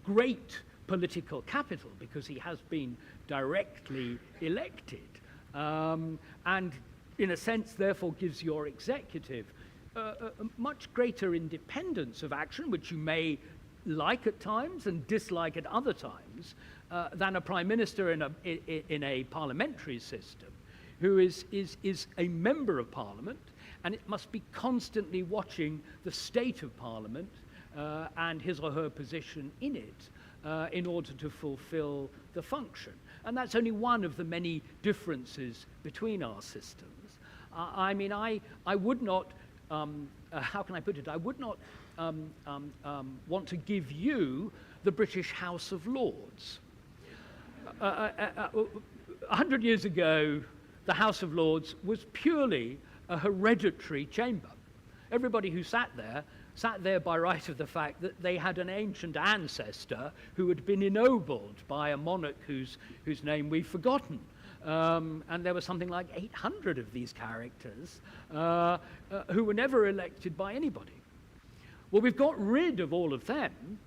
great political capital because he has been directly elected, and in a sense, therefore, gives your executive a much greater independence of action, which you may like at times and dislike at other times, than a prime minister in a parliamentary system, who is a member of Parliament, and it must be constantly watching the state of Parliament and his or her position in it in order to fulfill the function. And that's only one of the many differences between our systems. I mean, I would not, how can I put it, I would not want to give you the British House of Lords. 100 years ago, the House of Lords was purely a hereditary chamber. Everybody who sat there by right of the fact that they had an ancient ancestor who had been ennobled by a monarch whose name we've forgotten. And there were something like 800 of these characters who were never elected by anybody. Well, we've got rid of all of them,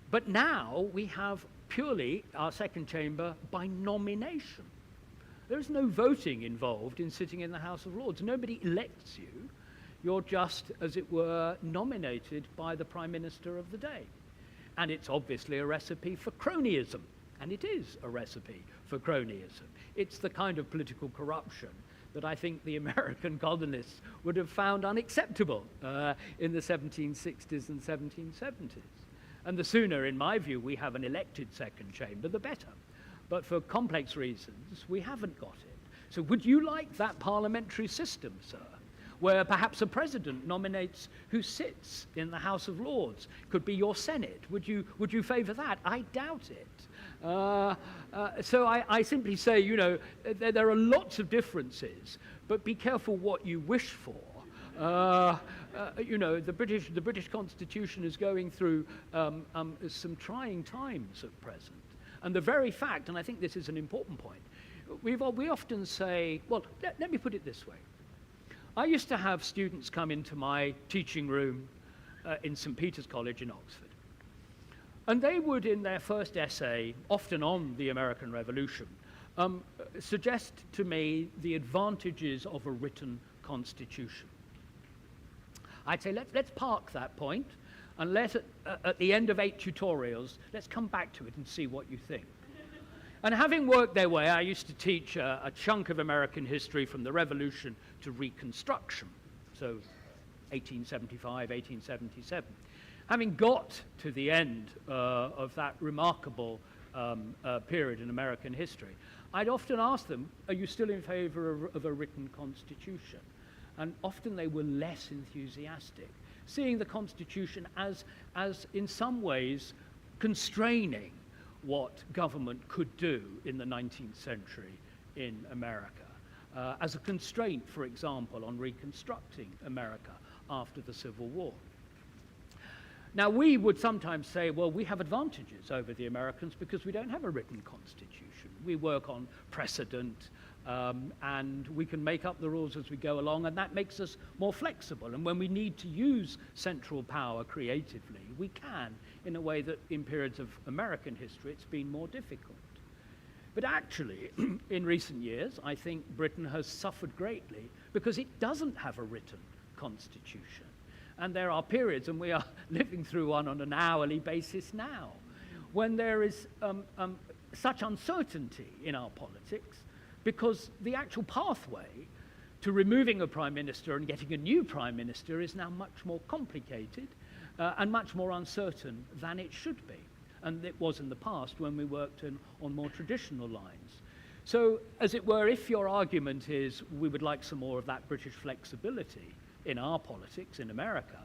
but now we have purely our second chamber by nomination. There is no voting involved in sitting in the House of Lords. Nobody elects you. You're just, as it were, nominated by the Prime Minister of the day. And it's obviously a recipe for cronyism. And it is a recipe for cronyism. It's the kind of political corruption that I think the American colonists would have found unacceptable in the 1760s and 1770s. And the sooner, in my view, we have an elected second chamber, the better. But for complex reasons, we haven't got it. So would you like that parliamentary system, sir, where perhaps a president nominates who sits in the House of Lords? Could be your Senate. Would you favour that? I doubt it. So I simply say, you know, there are lots of differences, but be careful what you wish for. You know, the British Constitution is going through some trying times at present. And the very fact, and I think this is an important point, we often say, well, let me put it this way. I used to have students come into my teaching room in St. Peter's College in Oxford. And they would, in their first essay, often on the American Revolution, suggest to me the advantages of a written constitution. I'd say, let's park that point, and at the end of 8 tutorials, let's come back to it and see what you think. And having worked their way, I used to teach a chunk of American history from the Revolution to Reconstruction, so 1875, 1877. Having got to the end of that remarkable period in American history, I'd often ask them, are you still in favor of a written constitution? And often they were less enthusiastic, seeing the Constitution as in some ways constraining what government could do in the 19th century in America, as a constraint, for example, on reconstructing America after the Civil War. Now, we would sometimes say, well, we have advantages over the Americans because we don't have a written constitution. We work on precedent, and we can make up the rules as we go along, and that makes us more flexible. And when we need to use central power creatively, we can, in a way that in periods of American history it's been more difficult. But actually, in recent years, I think Britain has suffered greatly because it doesn't have a written constitution. And there are periods, and we are living through one on an hourly basis now, when there is such uncertainty in our politics because the actual pathway to removing a prime minister and getting a new prime minister is now much more complicated and much more uncertain than it should be. And it was in the past when we worked on more traditional lines. So, as it were, if your argument is we would like some more of that British flexibility in our politics in America,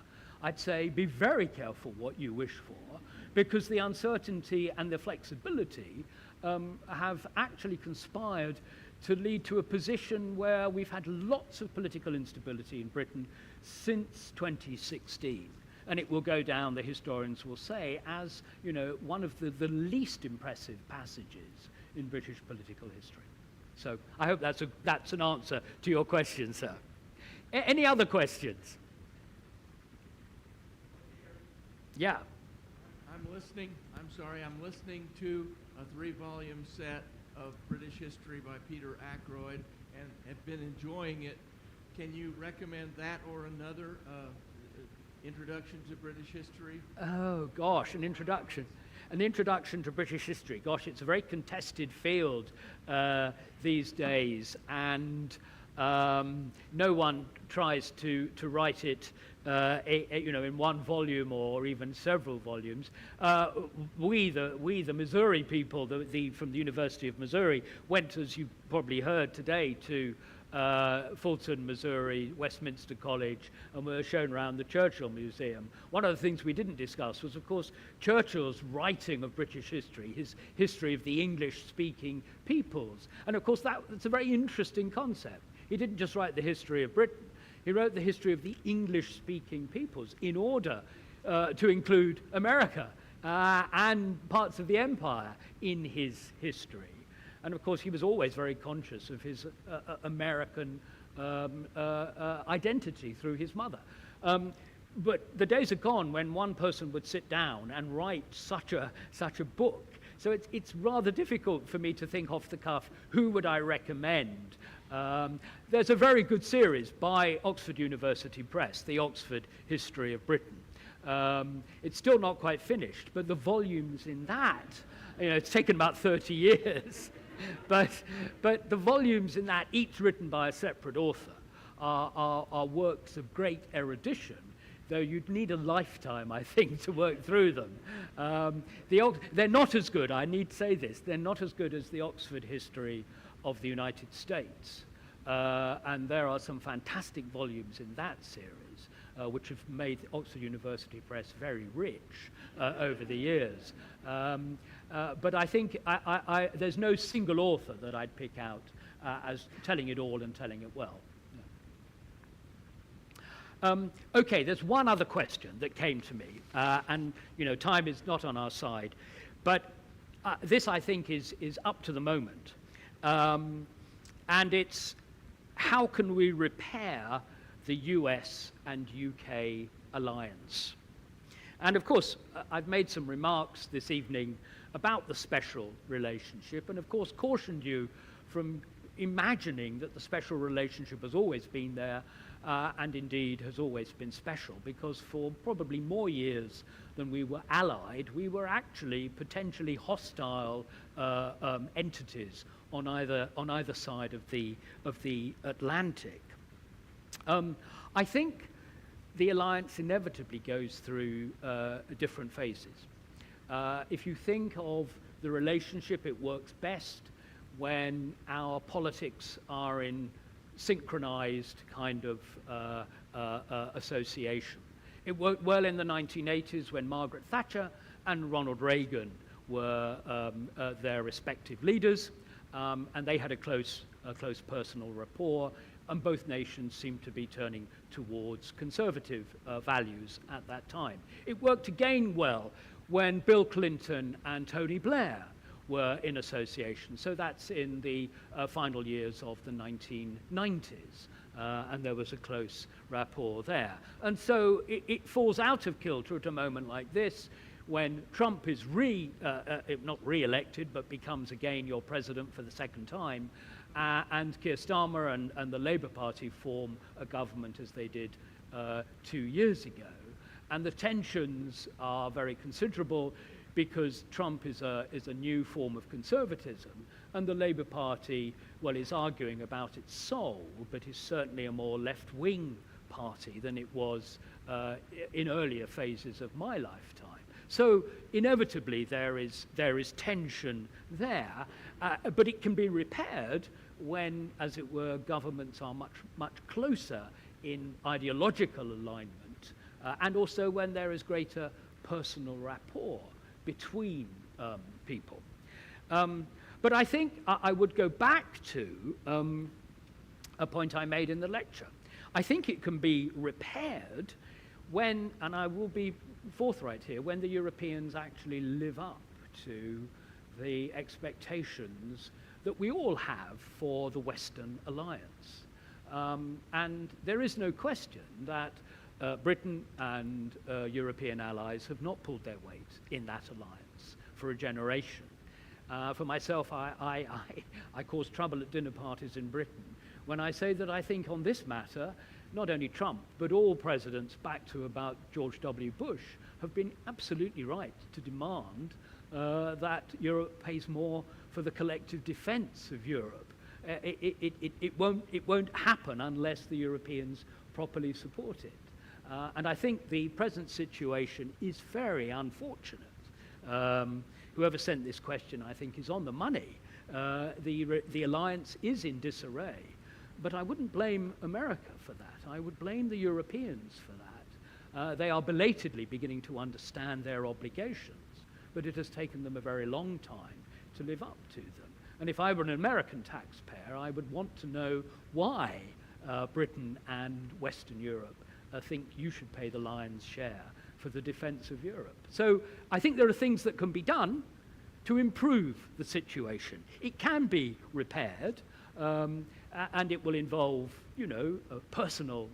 I'd say be very careful what you wish for, because the uncertainty and the flexibility have actually conspired to lead to a position where we've had lots of political instability in Britain since 2016. And it will go down, the historians will say, as, you know, one of the least impressive passages in British political history. So I hope that's an answer to your question, sir. Any other questions? Yeah. I'm listening to a 3-volume set of British history by Peter Ackroyd and have been enjoying it. Can you recommend that or another introduction to British history? Oh, gosh, an introduction. An introduction to British history. Gosh, it's a very contested field these days, and no one tries to write it in one volume or even several volumes. We, the Missouri people, from the University of Missouri, went, as you probably heard today, to Fulton, Missouri, Westminster College, and were shown around the Churchill Museum. One of the things we didn't discuss was, of course, Churchill's writing of British history, his history of the English-speaking peoples. And of course, that's a very interesting concept. He didn't just write the history of Britain. He wrote the history of the English-speaking peoples in order to include America and parts of the empire in his history. And of course, he was always very conscious of his American identity through his mother. But the days are gone when one person would sit down and write such a book. So it's rather difficult for me to think off the cuff, who would I recommend? There's a very good series by Oxford University Press, the Oxford History of Britain. It's still not quite finished, but the volumes in that, it's taken about 30 years, but the volumes in that, each written by a separate author, are works of great erudition, though you'd need a lifetime, I think, to work through them. They're not as good, I need to say this, they're not as good as the Oxford History of the United States. And there are some fantastic volumes in that series, which have made Oxford University Press very rich over the years. But I think there's no single author that I'd pick out as telling it all and telling it well. Okay, there's one other question that came to me, and time is not on our side, but this I think is up to the moment. And it's, how can we repair the US and UK alliance? And of course, I've made some remarks this evening about the special relationship, and of course cautioned you from imagining that the special relationship has always been there, and indeed has always been special, because for probably more years than we were allied, we were actually potentially hostile entities on either side of the Atlantic. I think the alliance inevitably goes through different phases. If you think of the relationship, it works best when our politics are in synchronized kind of association. It worked well in the 1980s when Margaret Thatcher and Ronald Reagan were their respective leaders, and they had a close personal rapport, and both nations seemed to be turning towards conservative values at that time. It worked again well when Bill Clinton and Tony Blair were in association. So that's in the final years of the 1990s, and there was a close rapport there. And so it falls out of kilter at a moment like this, when Trump is not re-elected, but becomes again your president for the second time, and Keir Starmer and the Labour Party form a government as they did 2 years ago. And the tensions are very considerable, because Trump is a new form of conservatism, and the Labour Party, well, is arguing about its soul, but is certainly a more left-wing party than it was in earlier phases of my lifetime. So inevitably there is tension there, but it can be repaired when, as it were, governments are much closer in ideological alignment, and also when there is greater personal rapport between people. But I think I would go back to a point I made in the lecture. I think it can be repaired when, and I will be forthright here, when the Europeans actually live up to the expectations that we all have for the Western alliance. And there is no question that Britain and European allies have not pulled their weight in that alliance for a generation. For myself, I cause trouble at dinner parties in Britain when I say that I think on this matter, not only Trump, but all presidents back to about George W. Bush have been absolutely right to demand that Europe pays more for the collective defense of Europe. It won't happen unless the Europeans properly support it. And I think the present situation is very unfortunate. Whoever sent this question, I think, is on the money. The alliance is in disarray. But I wouldn't blame America for that. I would blame the Europeans for that. They are belatedly beginning to understand their obligations, but it has taken them a very long time to live up to them. And if I were an American taxpayer, I would want to know why Britain and Western Europe think you should pay the lion's share for the defense of Europe. So I think there are things that can be done to improve the situation. It can be repaired, and it will involve, personal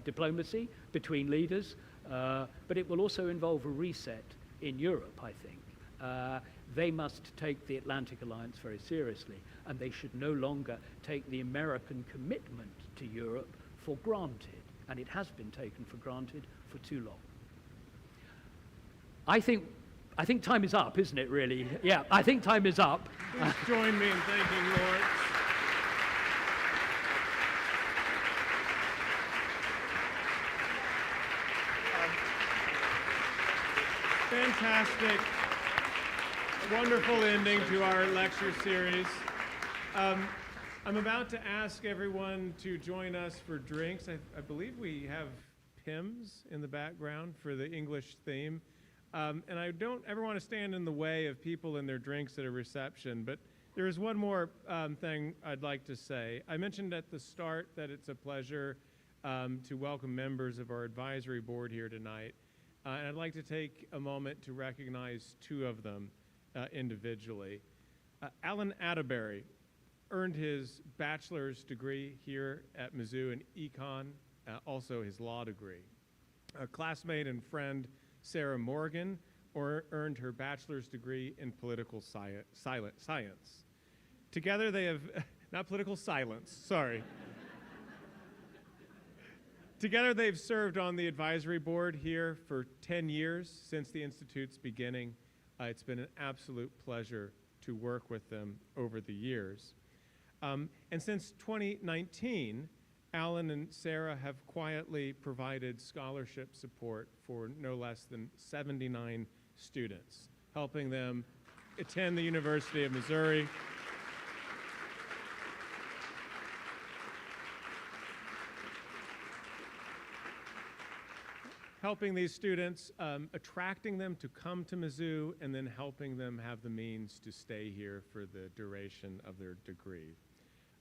diplomacy between leaders, but it will also involve a reset in Europe, I think. They must take the Atlantic Alliance very seriously, and they should no longer take the American commitment to Europe for granted, and it has been taken for granted for too long. I think time is up, isn't it, really? Yeah, I think time is up. Please join me in thanking Lawrence. Fantastic, wonderful ending to our lecture series. I'm about to ask everyone to join us for drinks. I believe we have hymns in the background for the English theme. And I don't ever want to stand in the way of people and their drinks at a reception, but there is one more thing I'd like to say. I mentioned at the start that it's a pleasure to welcome members of our advisory board here tonight. And I'd like to take a moment to recognize two of them individually. Alan Atterbury earned his bachelor's degree here at Mizzou in econ, also his law degree. A classmate and friend, Sarah Morgan, earned her bachelor's degree in political science. Together they have, not political silence, sorry. Together they've served on the advisory board here for 10 years since the Institute's beginning. It's been an absolute pleasure to work with them over the years. And since 2019, Alan and Sarah have quietly provided scholarship support for no less than 79 students, helping them attend the University of Missouri, helping these students, attracting them to come to Mizzou, and then helping them have the means to stay here for the duration of their degree.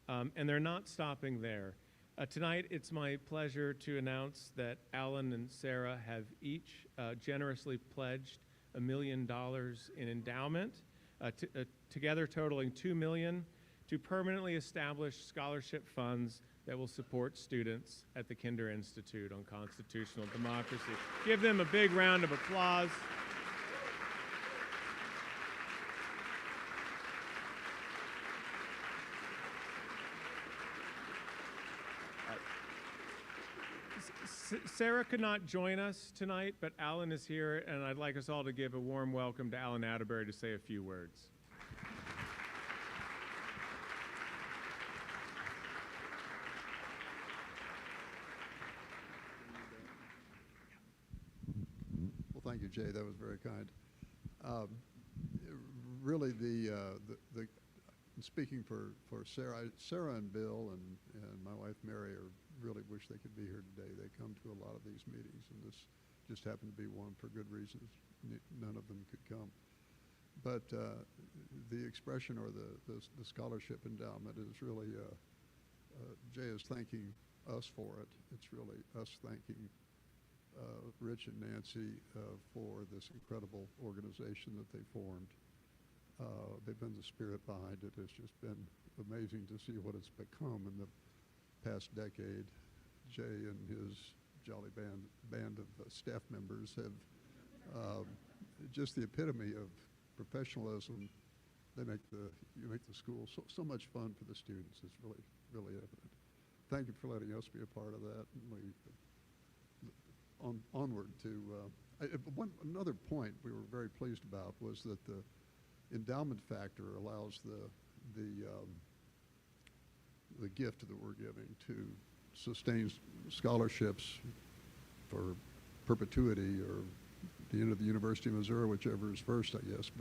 And they're not stopping there. Tonight, it's my pleasure to announce that Alan and Sarah have each generously pledged $1 million in endowment, together totaling $2 million, to permanently establish scholarship funds that will support students at the Kinder Institute on Constitutional Democracy. Give them a big round of applause. Sarah could not join us tonight, but Alan is here, and I'd like us all to give a warm welcome to Alan Atterbury to say a few words. Well, thank you, Jay. That was very kind. Really, speaking for Sarah and Bill and my wife Mary really wish they could be here today. They come to a lot of these meetings, and this just happened to be one for good reasons. None of them could come. But the expression or the scholarship endowment is really, Jay is thanking us for it. It's really us thanking Rich and Nancy for this incredible organization that they formed. They've been the spirit behind it. It's just been amazing to see what it's become in the past decade. Jay and his jolly band of staff members have just the epitome of professionalism. You make the school so much fun for the students. It's really evident. Thank you for letting us be a part of that. And onward to another point we were very pleased about was that the endowment factor allows the gift that we're giving to sustain scholarships for perpetuity or the end of the University of Missouri, whichever is first, I guess.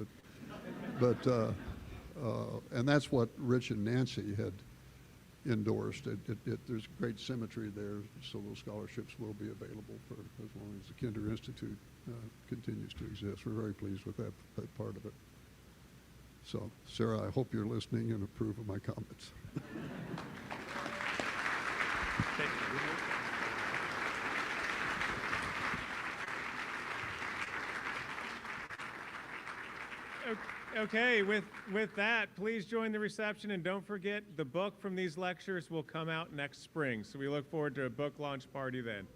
And that's what Rich and Nancy had endorsed. There's great symmetry there, so those scholarships will be available for as long as the Kinder Institute continues to exist. We're very pleased with that part of it. So, Sarah, I hope you're listening and approve of my comments. Okay, with that, please join the reception, and don't forget the book from these lectures will come out next spring. So we look forward to a book launch party then.